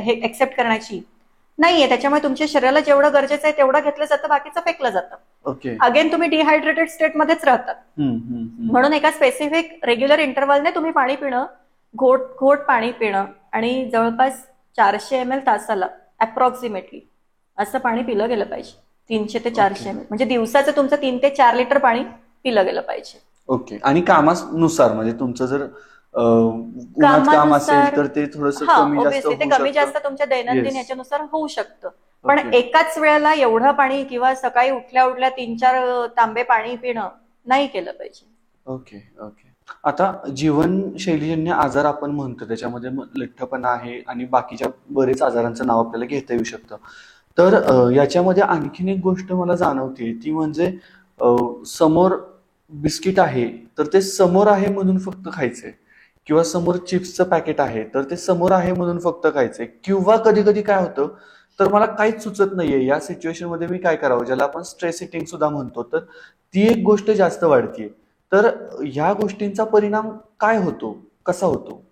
एक्सेप्ट करण्याची? नाहीये. त्याच्यामुळे तुमच्या शरीराला जेवढं गरजेचं आहे तेवढं घेतलं जातं, बाकीचं फेकलं जातं. ओके. अगेन तुम्ही डिहायड्रेटेड स्टेटमध्येच राहतात. म्हणून एका स्पेसिफिक रेग्युलर इंटरव्हलने तुम्ही पाणी पिणं, घोट पाणी पिणं आणि जवळपास 400 ml तासाला अप्रॉक्सिमेटली असं पाणी पिलं गेलं पाहिजे. 300 ते 400 ml म्हणजे दिवसाचं तुमचं 3 ते 4 लिटर पाणी पिलं गेलं पाहिजे. ओके. आणि कामानुसार म्हणजे तुमचं जर उन्हात काम असेल तर ते थोडंसं कमी जास्त ते कमी जास्त तुमच्या दैनंदिन याच्यानुसार होऊ शकतं. पण एकाच वेळेला एवढं पाणी किंवा सकाळी उठल्या उठल्या 3-4 तांबे पाणी पिणं नाही केलं पाहिजे. ओके. ओके. आता जीवनशैलीजन्य आजार आपण म्हणतो त्याच्यामध्ये लठ्ठपणा आहे आणि बाकीच्या बरेच आजारांचं नाव आपल्याला घेता येऊ शकतं. तर याच्यामध्ये आणखीन एक गोष्ट मला जाणवते ती म्हणजे समोर बिस्किट आहे तर ते समोर आहे म्हणून फक्त खायचंय, किंवा समोर चिप्सचं पॅकेट आहे तर ते समोर आहे म्हणून फक्त खायचंय, किंवा कधी कधी काय होतं तर मला काहीच सुचत नाहीये या सिच्युएशन मध्ये मी काय करावं, ज्याला आपण स्ट्रेस इटिंग सुद्धा म्हणतो, तर ती एक गोष्ट जास्त वाढतीये. तर ह्या गोष्टींचा परिणाम काय होतो, कसा होतो?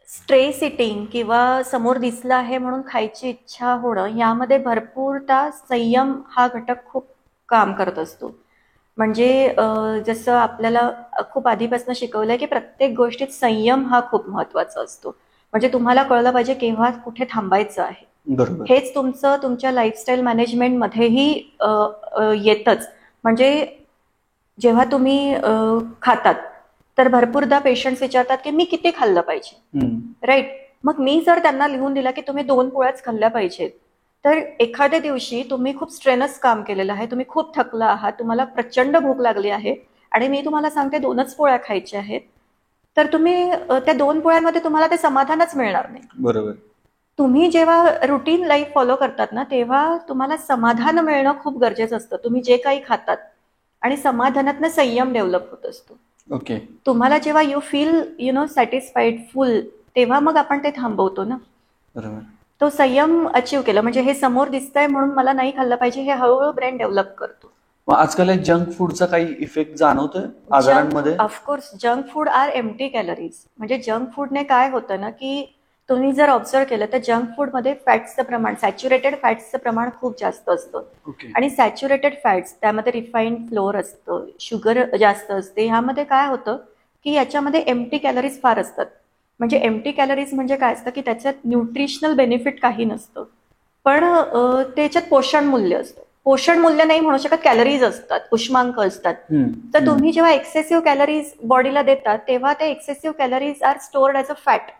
स्ट्रेस इटिंग किंवा समोर दिसलं आहे म्हणून खायची इच्छा होणं यामध्ये भरपूरदा संयम हा घटक खूप काम करत असतो. म्हणजे जसं आपल्याला खूप आधीपासून शिकवलंय की प्रत्येक गोष्टीत संयम हा खूप महत्वाचा असतो. म्हणजे तुम्हाला कळलं पाहिजे केव्हा कुठे थांबायचं आहे. बरोबर. हेच तुमचं तुमच्या लाईफस्टाईल मॅनेजमेंटमध्येही येतच. म्हणजे जेव्हा तुम्ही खातात तर भरपूरदा पेशंट्स विचारतात की मी किती खाल्लं पाहिजे, राईट? मग मी जर त्यांना लिहून दिला की तुम्ही 2 पोळ्याच खाल्ल्या पाहिजेत, तर एखाद्या दिवशी तुम्ही खूप स्ट्रेनस काम केलेलं आहे, तुम्ही खूप थकला आहात, तुम्हाला प्रचंड भूक लागली आहे आणि मी तुम्हाला सांगते 2च पोळ्या खायच्या आहेत, तर तुम्ही त्या 2 पोळ्यांमध्ये तुम्हाला ते समाधानच मिळणार नाही. बरोबर. तुम्ही जेव्हा रुटीन लाईफ फॉलो करतात ना तेव्हा तुम्हाला समाधान मिळणं खूप गरजेचं असतं. तुम्ही जे काही खातात आणि समाधानातनं संयम डेव्हलप होत असतो. ओके. तुम्हाला जेव्हा यू फील सॅटिस्फाईड, फुल, तेव्हा मग आपण ते थांबवतो ना. बरोबर. तो संयम अचीव केला म्हणजे हे समोर दिसतंय म्हणून मला नाही खाल्लं पाहिजे हे हळूहळू ब्रेन डेव्हलप करतो. मग आजकाल जंक फूडचा काही इफेक्ट जाणवतोय आजारांमध्ये? Of course junk food are empty calories. म्हणजे जंक फूडने काय होतं ना की तुम्ही जर ऑब्झर्व केलं तर जंक फूडमध्ये फॅट्सचं प्रमाण, सॅच्युरेटेड फॅट्सचं प्रमाण खूप जास्त असतं. आणि सॅच्युरेटेड फॅट्स त्यामध्ये रिफाईंड फ्लोअर असतं, शुगर जास्त असते. ह्यामध्ये काय होतं की याच्यामध्ये एम्प्टी कॅलरीज फार असतात. म्हणजे एम्प्टी कॅलरीज म्हणजे काय असतं की त्याच्यात न्यूट्रिशनल बेनिफिट काही नसतं, पण त्याच्यात पोषण मूल्य असतं. पोषण मूल्य नाही म्हणू शकत, कॅलरीज असतात, उष्मांक असतात. तर तुम्ही जेव्हा एक्सेसिव्ह कॅलरीज बॉडीला देतात तेव्हा ते excessive calories are stored as a fat.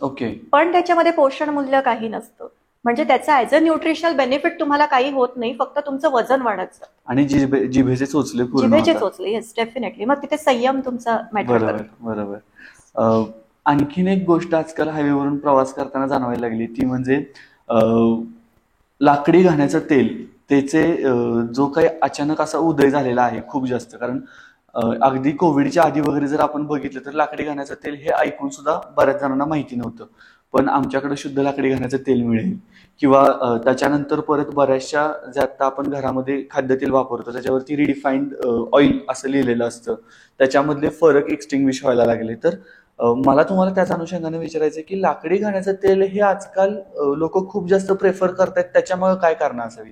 Okay. पण त्याच्यामध्ये पोषण मूल्य काही नसतं. म्हणजे त्याचा ॲज अ न्यूट्रिशनल बेनिफिट तुम्हाला काही होत नाही, फक्त तुमचं वजन वाढत जातं. आणि जिभेचे चोचले पूर्ण जिभेचे चोचले, येस डेफिनेटली. मग तिथे संयम तुमचा मॅटर करतो. बरोबर. आणखीन एक गोष्ट आजकाल हायवेवरून प्रवास करताना जाणवायला लागली ती म्हणजे लाकडी घाण्याचं तेल. त्याचे जो काही अचानक असा उदय झालेला आहे खूप जास्त, कारण अगदी कोविडच्या आधी वगैरे जर आपण बघितलं तर लाकडी घाण्याचं तेल हे ऐकून सुद्धा बऱ्याच जणांना माहिती नव्हतं. पण आमच्याकडे शुद्ध लाकडी घाण्याचं तेल मिळेल, किंवा त्याच्यानंतर परत बऱ्याचशा जे आता आपण घरामध्ये खाद्यतेल वापरतो त्याच्यावरती रिडिफाईंड ऑइल असं लिहिलेलं असतं, त्याच्यामधले फरक एक्सटिंग्विश व्हायला लागले. तर मला तुम्हाला त्याच अनुषंगाने विचारायचं की लाकडी घाण्याचं तेल हे आजकाल लोक खूप जास्त प्रेफर करतात, त्याच्यामुळे काय कारण असावी?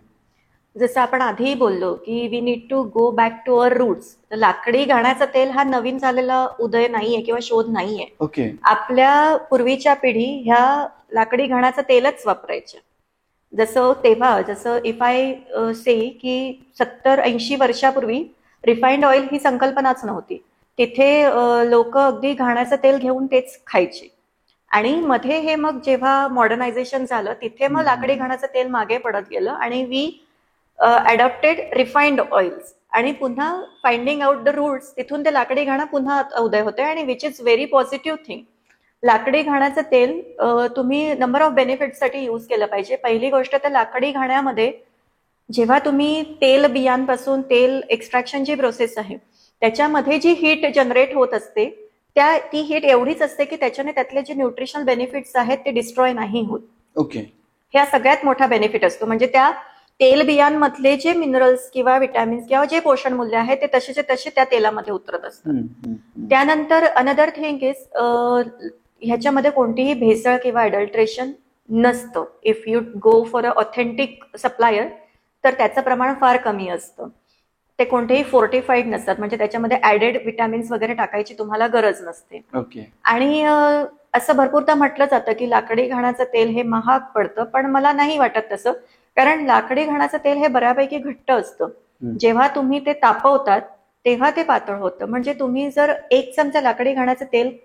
जसं आपण आधीही बोललो की we need to go back to our roots. लाकडी घाण्याचं तेल हा नवीन झालेला उदय नाहीये किंवा शोध नाहीये. ओके. आपल्या पूर्वीच्या पिढी ह्या लाकडी घाण्याचं तेलच वापरायच्या. जसं इफ आय से की 70-80 वर्षापूर्वी रिफाइंड ऑइल ही संकल्पनाच नव्हती. तिथे लोक अगदी घाण्याचं तेल घेऊन तेच खायचे. आणि मध्ये हे मग जेव्हा मॉडर्नायझेशन झालं तिथे मग लाकडी घाण्याचं तेल मागे पडत गेलं आणि वी अडॉप्टेड रिफाइंड ऑइल्स. आणि पुन्हा फाइंडिंग आउट द रूट्स, तिथून ते लाकडी घाणा पुन्हा उदय होते आणि which is very positive thing. लाकडी घाण्याचं तेल तुम्ही नंबर ऑफ बेनिफिटसाठी यूज केलं पाहिजे. पहिली गोष्ट तर लाकडी घाण्यामध्ये जेव्हा तुम्ही तेल बियांपासून तेल एक्स्ट्रॅक्शन जी प्रोसेस आहे त्याच्यामध्ये जी हीट जनरेट होत असते ती हीट एवढीच असते की त्याच्याने त्यातले जे न्यूट्रिशनल बेनिफिट्स आहेत ते डिस्ट्रॉय नाही होत. ओके. ह्या सगळ्यात मोठा बेनिफिट असतो. म्हणजे त्या तेल बियांमधले जे मिनरल्स किंवा विटॅमिन्स किंवा जे पोषण मूल्य आहे ते तसेचे तसे त्या तेलामध्ये उतरत असतात. त्यानंतर अनदर थिंग इज ह्याच्यामध्ये कोणतीही भेसळ किंवा अडल्ट्रेशन नसतं. If you go for a authentic supplier तर त्याचं प्रमाण फार कमी असतं. ते कोणतेही फोर्टिफाईड नसतात, म्हणजे त्याच्यामध्ये ऍडेड विटॅमिन्स वगैरे टाकायची तुम्हाला गरज नसते. ओके. आणि असं भरपूरदा म्हटलं जातं की लाकडी घाण्याचं तेल हे महाग पडतं, पण मला नाही वाटत तसं. कारण लाकडी घाण्याचं तेल हे बऱ्यापैकी घट्ट असतं. जेव्हा तुम्ही ते तापवतात तेव्हा ते पातळ होतं. म्हणजे तुम्ही जर 1 चमचा लाकडी घाण्याचं तेल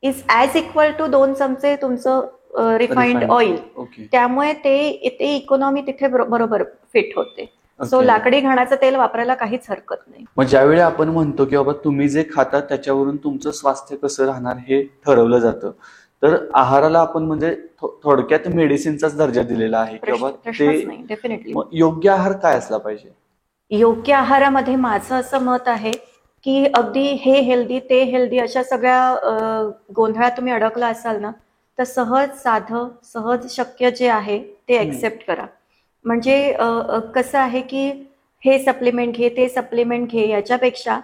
इज ॲज इक्वल टू 2 चमचे तुमचं रिफाइंड ऑइल. त्यामुळे ते इकॉनॉमी तिथे बरोबर फिट होते. सो लाकडी घाण्याचं तेल वापरायला काहीच हरकत नाही. मग ज्यावेळी आपण म्हणतो की बाबा तुम्ही जे खाता त्याच्यावरून तुमचं स्वास्थ्य कसं राहणार हे ठरवलं जातं, तर आहाराला आपण म्हणजे थोडक्यात मेडिसिनचाच दर्जा दिलेला आहे की बाबा ते डेफिनेटली. योग्य आहार काय असला पाहिजे? योग्य आहारामध्ये माझं असं मत आहे की अगदी हे हेल्दी ते हेल्दी अशा सगळ्या गोंधळात तुम्ही अडकला असाल ना, तर साधं सहज शक्य जे आहे ते ऍक्सेप्ट करा. म्हणजे कसं आहे की हे सप्लिमेंट घे ते सप्लिमेंट घे याच्यापेक्षा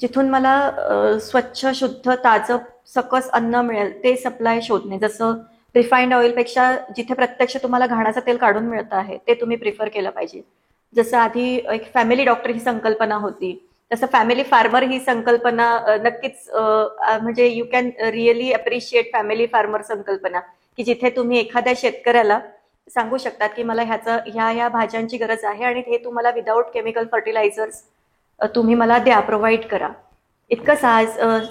जिथून मला स्वच्छ शुद्ध ताजं सकस अन्न मिळेल ते सप्लाय शोधणे. जसं रिफाइंड ऑइलपेक्षा जिथे प्रत्यक्ष तुम्हाला घाण्याचं तेल काढून मिळतं आहे ते तुम्ही प्रिफर केलं पाहिजे. जसं आधी एक फॅमिली डॉक्टर ही संकल्पना होती, तसं फॅमिली फार्मर ही संकल्पना नक्कीच म्हणजे you can really appreciate family farmer संकल्पना, की जिथे तुम्ही एखाद्या शेतकऱ्याला सांगू शकतात की मला ह्या भाज्यांची गरज आहे आणि हे तुम्हाला विदाऊट केमिकल फर्टिलायझर्स तुम्ही मला द्या, प्रोव्हाइड करा. इतकं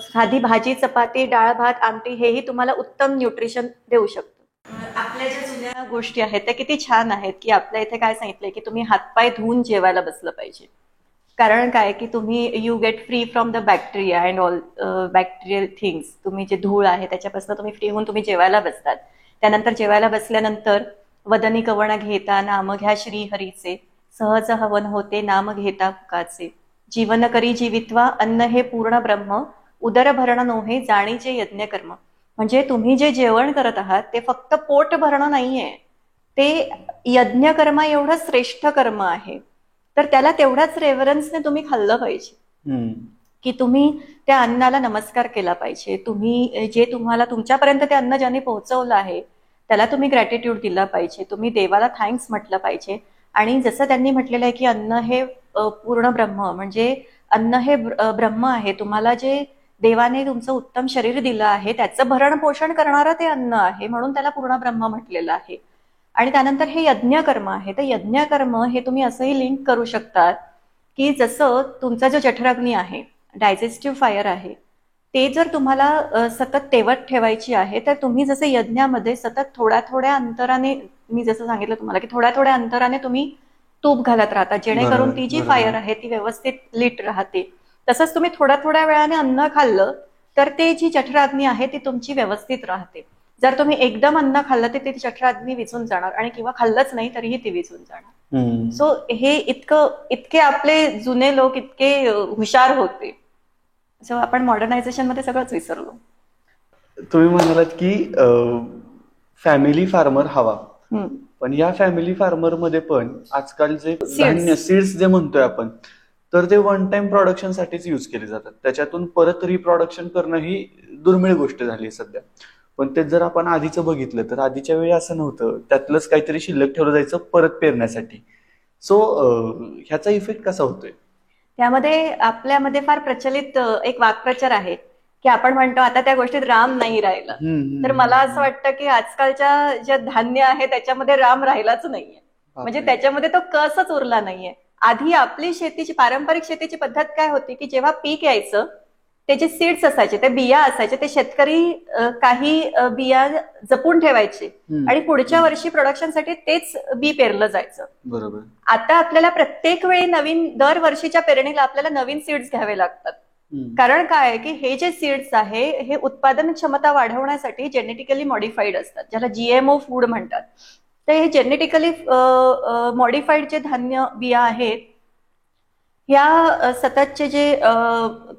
साधी भाजी चपाती डाळ भात आमटी हेही तुम्हाला उत्तम न्यूट्रिशन देऊ शकतं. आपल्या ज्या जुन्या गोष्टी आहेत त्या किती छान आहेत की आपल्या इथे काय सांगितलंय की तुम्ही हातपाय धुवून जेवायला बसलं पाहिजे. कारण काय की तुम्ही you get free from the bacteria and all bacterial things. तुम्ही जे धूळ आहे त्याच्यापासून तुम्ही फ्री होऊन तुम्ही जेवायला बसतात. त्यानंतर जेवायला बसल्यानंतर वदनी कवण घेता नाम घ्या श्री हरीचे, सहज हवन होते नाम घेता फुकाचे, जीवन करी जीवित्वा अन्न हे पूर्ण ब्रह्म, उदर भरण नोहे जाणीचे यज्ञ कर्म. म्हणजे तुम्ही जे जेवण करत आहात ते फक्त पोट भरणं नाहीये, ते यज्ञ कर्म एवढं श्रेष्ठ कर्म आहे. तर त्याला तेवढ्याच रेव्हरन्सने तुम्ही खाल्लं पाहिजे की तुम्ही त्या अन्नाला नमस्कार केला पाहिजे. तुम्ही जे तुम्हाला तुमच्यापर्यंत ते अन्न ज्यांनी पोहोचवलं आहे त्याला तुम्ही ग्रॅटिट्यूड दिला पाहिजे. तुम्ही देवाला थँक्स म्हटलं पाहिजे. आणि जसं त्यांनी म्हटलेलं आहे की अन्न हे पूर्ण ब्रह्म, म्हणजे अन्न हे ब्रह्म आहे. तुम्हाला जे देवाने तुमचं उत्तम शरीर दिलं आहे त्याचं भरण पोषण करणारं ते अन्न आहे, म्हणून त्याला पूर्ण ब्रह्म म्हटलेलं आहे. आणि त्यानंतर हे यज्ञ कर्म आहे. तर यज्ञ कर्म हे तुम्ही असंही लिंक करू शकतात की जसं तुमचा जो जठराग्नी आहे, डायजेस्टिव्ह फायर आहे, ते जर तुम्हाला सतत तेवत ठेवायची आहे तर तुम्ही जसं यज्ञामध्ये सतत थोड्या अंतराने, मी जसं सांगितलं तुम्हाला की थोड्या अंतराने तुम्ही तूप घालत राहता जेणेकरून ती जी फायर आहे ती व्यवस्थित लीट राहते. तसंच तुम्ही थोड्या वेळाने अन्न खाल्लं तर ते जी जठराग्नी आहे ती तुमची व्यवस्थित राहते. जर तुम्ही एकदम अन्न खाल्लं तर ती जठराग्नी विझून जाणार आणि किंवा खाल्लंच नाही तरीही ती विझून जाणार. सो हे इतके आपले जुने लोक इतके हुशार होते. सो आपण मॉडर्नायझेशन मध्ये सगळंच विसरलो. तुम्ही म्हणालात की फॅमिली फार्मर हवा, पण या फॅमिली फार्मर मध्ये पण आजकाल जे धान्य सीड्स जे म्हणतोय आपण, तर ते वन टाइम प्रोडक्शनसाठीच यूज केले जातात. त्याच्यातून परत रिप्रोडक्शन करणं ही दुर्मिळ गोष्ट झाली सध्या. पण तेच जर आपण आधीचं बघितलं तर आधीच्या वेळी असं नव्हतं, त्यातलंच काहीतरी शिल्लक ठेवलं जायचं परत पेरण्यासाठी. सो ह्याचा इफेक्ट कसा होतोय? त्यामध्ये आपल्यामध्ये फार प्रचलित एक वाक्प्रचार आहे की आपण म्हणतो आता त्या गोष्टीत राम नाही राहिला. तर मला असं वाटतं की आजकालच्या जे धान्य आहे त्याच्यामध्ये राम राहिलाच नाहीये, म्हणजे त्याच्यामध्ये तो कसच उरला नाहीये. आधी आपली शेतीची पारंपरिक शेतीची पद्धत काय होती की जेव्हा पीक यायचं त्याचे सीड्स असायचे, ते बिया असायचे, ते शेतकरी काही बिया जपून ठेवायचे आणि पुढच्या वर्षी प्रोडक्शनसाठी तेच बी पेरलं जायचं. बरोबर. आता आपल्याला प्रत्येक वेळी नवीन, दरवर्षीच्या पेरणीला आपल्याला नवीन सीड्स घ्यावे लागतात. कारण काय आहे की हे जे सीड्स आहे हे उत्पादन क्षमता वाढवण्यासाठी जेनेटिकली मॉडिफाईड असतात, ज्याला GMO फूड म्हणतात. तर हे जेनेटिकली मॉडिफाईड जे धान्य बिया आहेत ह्या सततचे जे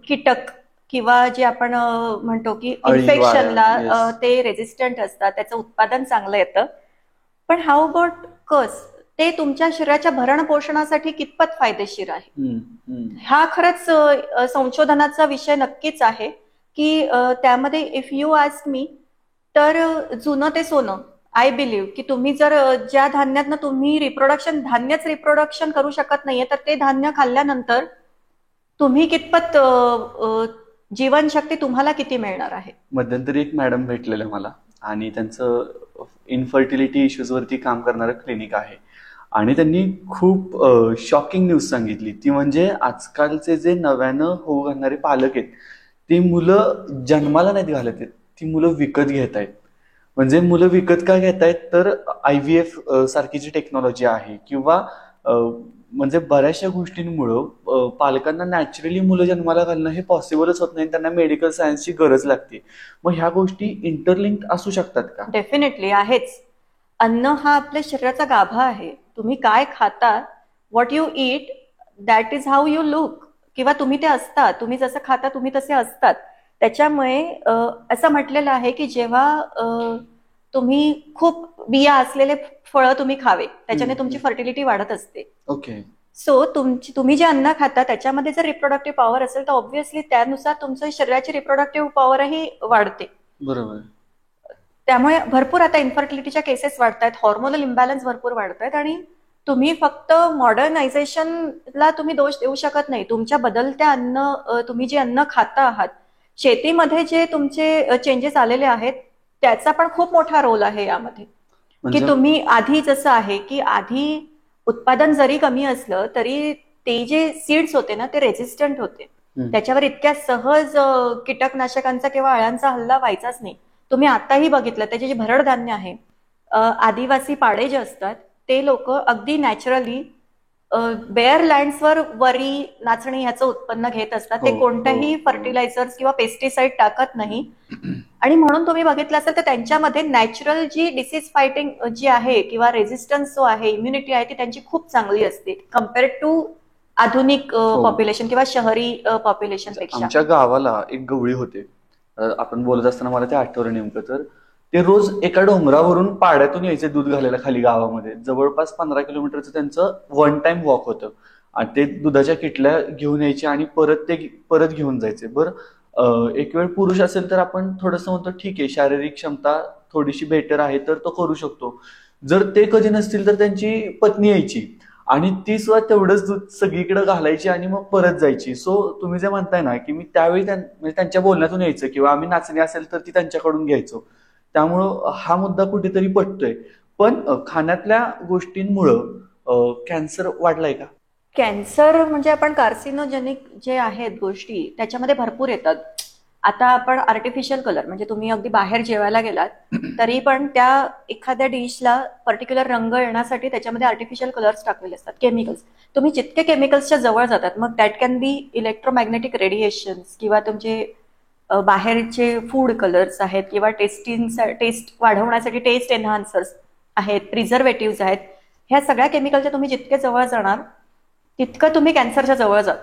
कीटक किंवा जे आपण म्हणतो की इन्फेक्शनला ते रेझिस्टंट असतात, त्याचं उत्पादन चांगलं येतं. पण हाऊ अबाउट कस, ते तुमच्या शरीराच्या भरण पोषणासाठी कितपत फायदेशीर आहे? हा खरंच संशोधनाचा विषय नक्कीच आहे की त्यामध्ये इफ यू आस्क मी तर जुनं ते सोनं. आय बिलीव्ह की तुम्ही जर ज्या धान्यातनं तुम्ही धान्यच रिप्रोडक्शन करू शकत नाहीये तर ते धान्य खाल्ल्यानंतर तुम्ही कितपत जीवनशक्ती तुम्हाला किती मिळणार आहे? मध्यंतरी एक मॅडम भेटलेलं मला आणि त्यांचं इन्फर्टिलिटी इश्यूज वरती काम करणारं क्लिनिक आहे आणि त्यांनी खूप शॉकिंग न्यूज सांगितली. ती म्हणजे आजकालचे जे नव्यानं होऊ घालणारे पालक आहेत ती मुलं जन्माला नाहीत घालत आहेत, ती मुलं विकत घेत आहेत. म्हणजे मुलं विकत का घेतायत तर IVF सारखी जी टेक्नॉलॉजी आहे किंवा म्हणजे बऱ्याचशा गोष्टींमुळं पालकांना नॅचरली मुलं जन्माला घालणं हे पॉसिबलच होत नाही, त्यांना मेडिकल सायन्सची गरज लागते. मग ह्या गोष्टी इंटरलिंक्ड असू शकतात का? डेफिनेटली आहेच. अन्न हा आपल्या शरीराचा गाभा आहे. तुम्ही काय खाता, what you eat, that is how you look, किंवा तुम्ही ते असता, तुम्ही जसं खाता तुम्ही तसे असतात. त्याच्यामुळे असं म्हटलेलं आहे की जेव्हा तुम्ही खूप बिया असलेले फळं तुम्ही खावे त्याच्याने तुमची फर्टिलिटी वाढत असते. ओके. सो तुम्ही जे अन्न खाता त्याच्यामध्ये जर रिप्रोडक्टिव्ह पॉवर असेल तर ऑब्व्हियसली त्यानुसार तुमचं शरीराची रिप्रोडक्टिव्ह पॉवरही वाढते. बरोबर. त्यामुळे भरपूर आता इन्फर्टिलिटीच्या केसेस वाढत आहेत, हॉर्मोनल इम्बॅलन्स भरपूर वाढत आहेत आणि तुम्ही फक्त मॉडर्नायझेशनला तुम्ही दोष देऊ शकत नाही. तुमच्या बदलत्या तुम्ही जे अन्न खाता आहात, शेतीमध्ये जे तुमचे चेंजेस आलेले आहेत त्याचा पण खूप मोठा रोल आहे यामध्ये. की तुम्ही आधी जसं आहे की आधी उत्पादन जरी कमी असलं तरी ते जे सीड्स होते ना ते रेझिस्टंट होते, त्याच्यावर इतक्या सहज कीटकनाशकांचा किंवा अळ्यांचा हल्ला व्हायचाच नाही. तुम्ही आताही बघितलं त्याचे जे भरड धान्य आहे, आदिवासी पाडे जे असतात ते लोक अगदी नॅचरली बेअर लँड्सवर वरी, नाचणी ह्याचं उत्पन्न घेत असतात. ते कोणत्याही फर्टिलायझर्स किंवा पेस्टिसाइड टाकत नाही आणि म्हणून तुम्ही बघितलं असेल तर त्यांच्यामध्ये नॅचरल जी डिसीज फायटिंग जी आहे किंवा रेझिस्टन्स जो आहे, इम्युनिटी आहे ती त्यांची खूप चांगली असते कम्पेअर्ड टू आधुनिक पॉप्युलेशन किंवा शहरी पॉप्युलेशन पेक्षा. आमच्या गावाला एक गवळी होते, आपण बोलत असताना मला ते आठवलं नेमकं. तर ते रोज एका डोंगरावरून पाड्यातून यायचे दूध घालायला खाली गावामध्ये. जवळपास 15 किलोमीटरचं त्यांचं वन टाइम वॉक होतं आणि ते दुधाच्या किटल्या घेऊन यायचे आणि परत घेऊन जायचे. बरं, एक वेळ पुरुष असेल तर आपण थोडंसं म्हणतो ठीक आहे, शारीरिक क्षमता थोडीशी बेटर आहे तर तो करू शकतो. जर ते कधी नसतील तर त्यांची पत्नी यायची आणि ती सुद्धा तेवढंच दूध सगळीकडे घालायची आणि मग परत जायची. सो तुम्ही जे म्हणताय ना की मी त्यावेळी म्हणजे त्यांच्या बोलण्यातून यायचं किंवा आम्ही नाचणी असेल तर ती त्यांच्याकडून घ्यायचो, त्यामुळं हा मुद्दा कुठेतरी पटतोय. पण खाण्यातल्या गोष्टींमुळं कॅन्सर वाढलाय का? कॅन्सर म्हणजे आपण कार्सिनोजेनिक जे आहेत गोष्टी त्याच्यामध्ये भरपूर येतात. आता आपण आर्टिफिशियल कलर म्हणजे तुम्ही अगदी बाहेर जेवायला गेलात तरी पण त्या एखाद्या डिशला पर्टिक्युलर रंग येण्यासाठी त्याच्यामध्ये आर्टिफिशियल कलर्स टाकलेले असतात, केमिकल्स. तुम्ही जितके केमिकल्सच्या जवळ जातात मग that can be electromagnetic radiations किंवा तुमचे बाहेरचे फूड कलर्स आहेत किंवा टेस्ट वाढवण्यासाठी टेस्ट एन्हान्सर्स आहेत, प्रिझर्वेटिव्ह आहेत. ह्या सगळ्या केमिकलच्या तुम्ही जितके जवळ जाणार तितकं तुम्ही कॅन्सरच्या जवळ जात.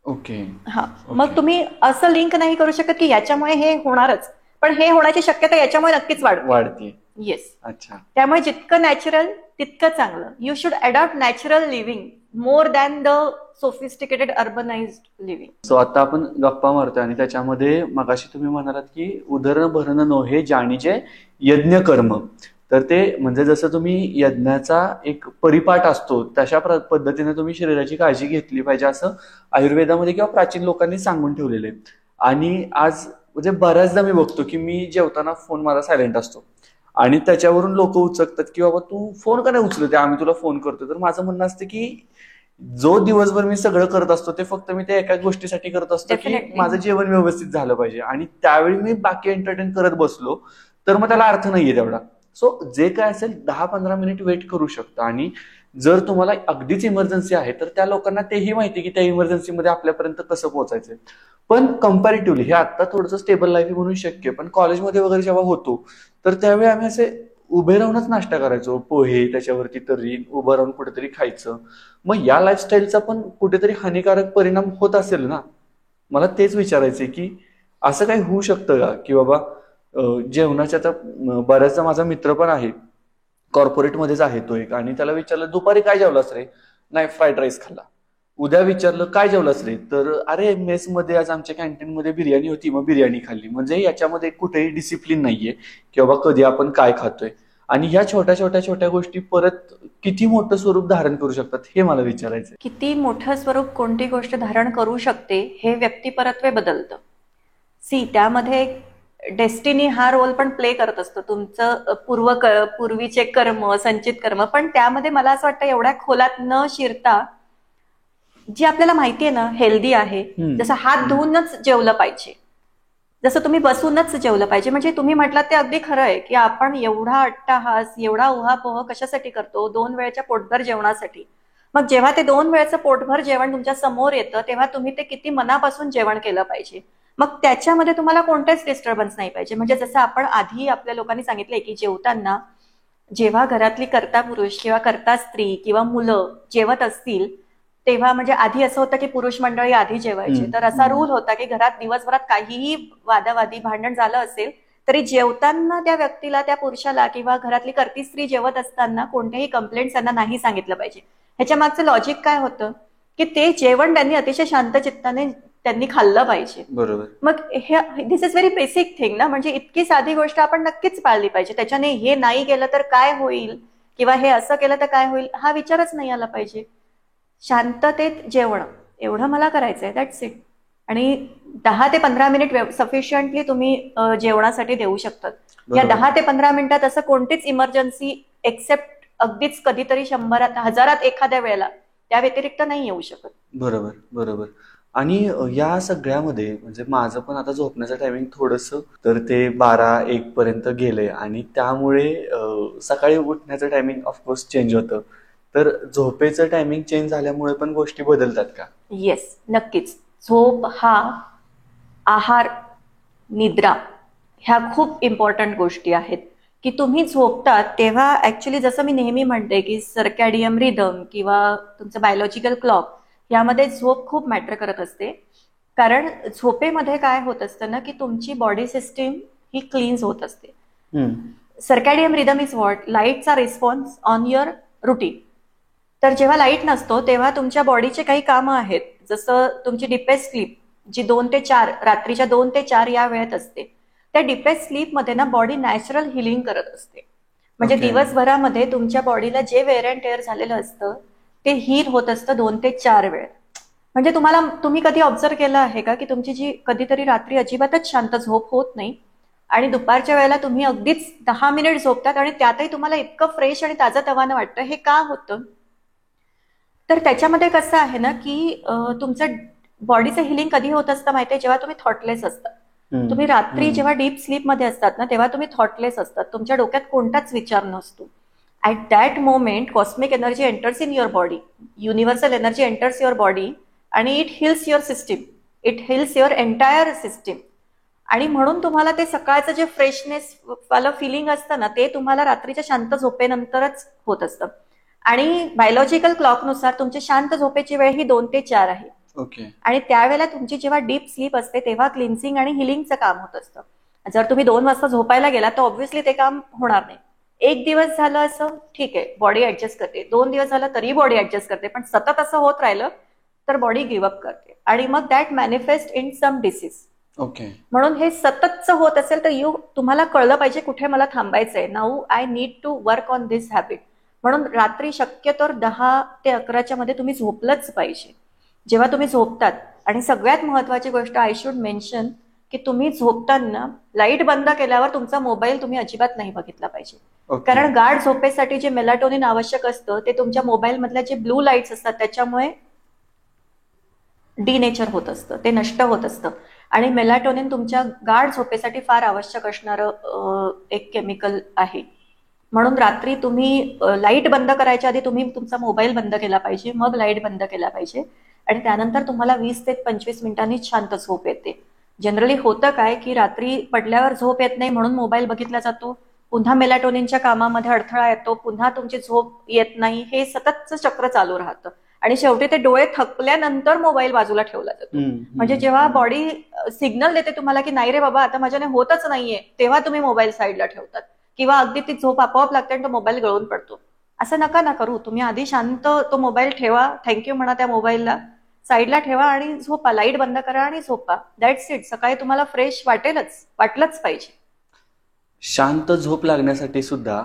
ओके. हा, मग तुम्ही असं लिंक नाही करू शकत की याच्यामुळे हे होणारच, पण हे होण्याची शक्यता याच्यामुळे नक्कीच वाढते. येस. अच्छा. त्यामुळे जितकं नॅचरल तितकं चांगलं. You should adopt natural living more than the sophisticated urbanised living. So आता आपण गप्पा मारतोय आणि त्याच्यामध्ये मगाशी तुम्ही म्हणालात की उदर भरण नोहे जाणीचे यज्ञ कर्म. तर ते म्हणजे जसं तुम्ही यज्ञाचा एक परिपाठ असतो तशा पद्धतीने तुम्ही शरीराची काळजी घेतली पाहिजे असं आयुर्वेदामध्ये किंवा प्राचीन लोकांनी सांगून ठेवलेले. आणि आज म्हणजे बऱ्याचदा मी बघतो की मी जेवताना फोन माझा सायलेंट असतो आणि त्याच्यावरून लोक उचकतात की बाबा तू फोन का नाही उचलते, आम्ही तुला फोन करतो. तर माझं म्हणणं असतं की जो दिवसभर मी सगळं करत असतो ते फक्त मी त्या एका गोष्टीसाठी करत असतो की Definitely. माझं जेवण व्यवस्थित झालं पाहिजे. आणि त्यावेळी मी बाकी एंटरटेन करत बसलो तर मग त्याला अर्थ नाहीये तेवढा. सो जे काय असेल 10-15 मिनिट वेट करू शकतं. आणि जर तुम्हाला अगदीच इमर्जन्सी आहे तर त्या लोकांना तेही माहिती की त्या इमर्जन्सीमध्ये आपल्यापर्यंत कसं पोहोचायचं. पण कम्पॅरेटिव्हली हे आता थोडंसं स्टेबल लाईफ म्हणून शक्य, पण कॉलेजमध्ये वगैरे जेव्हा होतो तर त्यावेळी आम्ही असे उभे राहूनच नाश्ता करायचो, पोहे त्याच्यावरती तरी उभं राहून कुठेतरी खायचं. मग या लाईफस्टाईलचा पण कुठेतरी हानिकारक परिणाम होत असेल ना. मला तेच विचारायचंय की असं काही होऊ शकतं का की बाबा जेवणाच्या आता बऱ्याचदा माझा मित्र पण आहे कॉर्पोरेटमध्येच आहे तो एक, आणि त्याला विचारलं दुपारी काय जेवलास रे, नाही फ्राईड राईस खाल्ला. उद्या विचारलं काय जेवलास रे, तर अरे मेसमध्ये आज आमच्या कॅन्टीनमध्ये बिर्याणी होती मग बिर्याणी खाल्ली. म्हणजे याच्यामध्ये कुठेही डिसिप्लिन नाहीये की बाबा कधी आपण काय खातोय. आणि ह्या छोट्या छोट्या छोट्या गोष्टी परत किती मोठं स्वरूप धारण करू शकतात हे मला विचारायचंय. किती मोठं स्वरूप कोणती गोष्ट धारण करू शकते हे व्यक्तिपरत्वे बदलतं. त्यामध्ये डेस्टिनी हा रोल पण प्ले करत असतो. तुमचं पूर्वीचे कर्म, संचित कर्म, पण त्यामध्ये मला असं वाटतं एवढ्या खोलात न शिरता जी आपल्याला माहितीये ना हेल्दी आहे, जसं हात धुवूनच जेवलं पाहिजे, जसं तुम्ही बसूनच जेवलं पाहिजे. म्हणजे तुम्ही म्हटलात ते अगदी खरं आहे की आपण एवढा अट्टाहास, एवढा उहापोह कशासाठी करतो? 2 वेळच्या पोटभर जेवणासाठी. मग जेव्हा ते 2 वेळचं पोटभर जेवण तुमच्या समोर येतं तेव्हा तुम्ही ते किती मनापासून जेवण केलं पाहिजे. मग त्याच्यामध्ये तुम्हाला कोणतेच डिस्टर्बन्स नाही पाहिजे. म्हणजे जसं आपण आधी आपल्या लोकांनी सांगितलंय की जेवताना जेव्हा घरातली कर्ता पुरुष किंवा कर्ता स्त्री किंवा मुलं जेवत असतील तेव्हा, म्हणजे आधी असं होतं की पुरुष मंडळी आधी जेवायचे, तर असा रूल होता की घरात दिवसभरात काहीही वादावादी भांडण झालं असेल तरी जेवताना त्या व्यक्तीला, त्या पुरुषाला किंवा घरातली कर्ती स्त्री जेवत असताना कोणत्याही कंप्लेंट्स त्यांना नाही सांगितलं पाहिजे. ह्याच्या मागचं लॉजिक काय होतं की ते जेवण त्यांनी अतिशय शांत चित्ताने त्यांनी खाल्लं पाहिजे. बरोबर. मग हे दिस इज व्हेरी बेसिक थिंग ना. म्हणजे इतकी साधी गोष्ट आपण नक्कीच पाळली पाहिजे. त्याच्याने हे नाही केलं तर काय होईल किंवा हे असं केलं तर काय होईल हा विचारच नाही आला पाहिजे. शांततेत जेवण एवढं मला करायचंय, दॅट्स इट. आणि 10 ते 15 मिनिट सफिशियंटली तुम्ही जेवणासाठी देऊ शकतात. या 10 ते 15 मिनिटात असं कोणतीच इमर्जन्सी एक्सेप्ट अगदीच कधीतरी 100त 1000त एखाद्या वेळेला त्या व्यतिरिक्त नाही येऊ शकत. बरोबर बरोबर. आणि या सगळ्यामध्ये म्हणजे माझं पण आता झोपण्याचं टायमिंग थोडंसं तर ते 12-1 पर्यंत गेलंय आणि त्यामुळे सकाळी उठण्याचं टायमिंग ऑफकोर्स चेंज होतं. तर झोपेचं टायमिंग चेंज झाल्यामुळे पण गोष्टी बदलतात का? येस, नक्कीच. झोप हा आहार, निद्रा ह्या खूप इम्पॉर्टंट गोष्टी आहेत की तुम्ही झोपतात तेव्हा ऍक्च्युली जसं मी नेहमी म्हणते की सर्कॅडियम रिदम किंवा तुमचं बायोलॉजिकल क्लॉक यामध्ये झोप खूप मॅटर करत असते. कारण झोपेमध्ये काय होत असतं ना की तुमची बॉडी सिस्टीम ही क्लीन्स होत असते. सर्कॅडियम रिदम इज व्हॉट? लाईटचा रिस्पॉन्स ऑन युअर रुटीन. तर जेव्हा लाईट नसतो तेव्हा तुमच्या बॉडीचे काही कामं आहेत, जसं तुमची डीपेस्ट स्लीप जी 2 ते 4 रात्रीच्या 2 ते 4 या वेळेत असते, त्या डीपेस्ट स्लीपमध्ये ना बॉडी नॅचरल हिलिंग करत असते. म्हणजे दिवसभरामध्ये तुमच्या बॉडीला जे वेअर अँड टेअर झालेलं असतं ते हील होत असतं 2 ते 4 वेळ. म्हणजे तुम्ही कधी ऑब्झर्व केलं आहे का की तुमची जी कधीतरी रात्री अजिबातच शांत झोप होत नाही आणि दुपारच्या वेळेला तुम्ही अगदीच 10 मिनिट झोपतात आणि त्यातही तुम्हाला इतकं फ्रेश आणि ताजंतवानं वाटतं? हे का होतं? तर त्याच्यामध्ये कसं आहे ना की तुमचं बॉडीचं हिलिंग कधी होत असतं माहितीये? जेव्हा तुम्ही थॉटलेस असतात. तुम्ही रात्री जेव्हा डीप स्लीपमध्ये असतात ना तेव्हा तुम्ही थॉटलेस असतात, तुमच्या डोक्यात कोणताच विचार नसतो. At that moment cosmic energy enters in your body, universal energy enters your body आणि it heals your system, it heals your entire system. आणि म्हणून तुम्हाला ते सकाळचं जे फ्रेशनेस वालं फिलिंग असतं ना ते तुम्हाला रात्रीच्या शांत झोपेनंतरच होत असतं. आणि बायोलॉजिकल क्लॉकनुसार तुमची शांत झोपेची वेळ ही 2 ते 4 आहे. आणि त्यावेळेला तुमची जेव्हा डीप स्लीप असते तेव्हा क्लिन्सिंग आणि हिलिंगचं काम होत असतं. जर तुम्ही 2 वाजता झोपायला गेला तर ऑब्व्हियसली ते काम होणार नाही. एक दिवस झालं असं ठीक आहे, बॉडी ऍडजस्ट करते, 2 दिवस झालं तरी बॉडी ऍडजस्ट करते, पण सतत असं होत राहिलं तर बॉडी गिव्हअप करते आणि मग that manifest in some disease. Okay. म्हणून हे सततचं होत असेल तर तुम्हाला कळलं पाहिजे कुठे मला थांबायचंय. Now I need to work on this habit. म्हणून रात्री शक्यतो 10 ते 11च्या मध्ये तुम्ही झोपलंच पाहिजे. जेव्हा तुम्ही झोपतात, आणि सगळ्यात महत्वाची गोष्ट आय शुड मेन्शन, की तुम्ही झोपताना लाईट बंद केल्यावर तुमचा मोबाईल तुम्ही अजिबात नाही बघितला पाहिजे. कारण गाढ झोपेसाठी जे मेलाटोनिन आवश्यक असतं ते तुमच्या मोबाईल मधल्या जे ब्लू लाईट्स असतात त्याच्यामुळे डिनेचर होत असतं, ते नष्ट होत असतं. आणि मेलाटोनिन तुमच्या गाढ झोपेसाठी फार आवश्यक असणारं एक केमिकल आहे. म्हणून रात्री तुम्ही लाईट बंद करायच्या आधी तुम्ही तुमचा मोबाईल बंद केला पाहिजे, मग लाईट बंद केला पाहिजे, आणि त्यानंतर तुम्हाला 20 ते 25 मिनिटांनी शांत झोप येते. जनरली होतं काय की रात्री पडल्यावर झोप येत नाही म्हणून मोबाईल बघितला जातो, पुन्हा मेलाटोनिनच्या कामामध्ये अडथळा येतो, पुन्हा तुमची झोप येत नाही, हे सततचं चक्र चालू राहतं. आणि शेवटी ते डोळे थकल्यानंतर मोबाईल बाजूला ठेवला जातो. म्हणजे जेव्हा बॉडी सिग्नल देते तुम्हाला की नाही रे बाबा आता माझ्याने होतच नाहीये, तेव्हा तुम्ही मोबाईल साईडला ठेवतात, किंवा अगदी ती झोप आपोआप लागते आणि तो मोबाईल गळून पडतो. असं नका ना करू. तुम्ही आधी शांत तो मोबाईल ठेवा, थँक्यू म्हणा त्या मोबाईलला, साईडला ठेवा आणि झोपा, लाईट बंद करा आणि झोपा. That's it. सकाळी तुम्हाला फ्रेश वाटलंच पाहिजे. शांत झोप लागण्यासाठी सुद्धा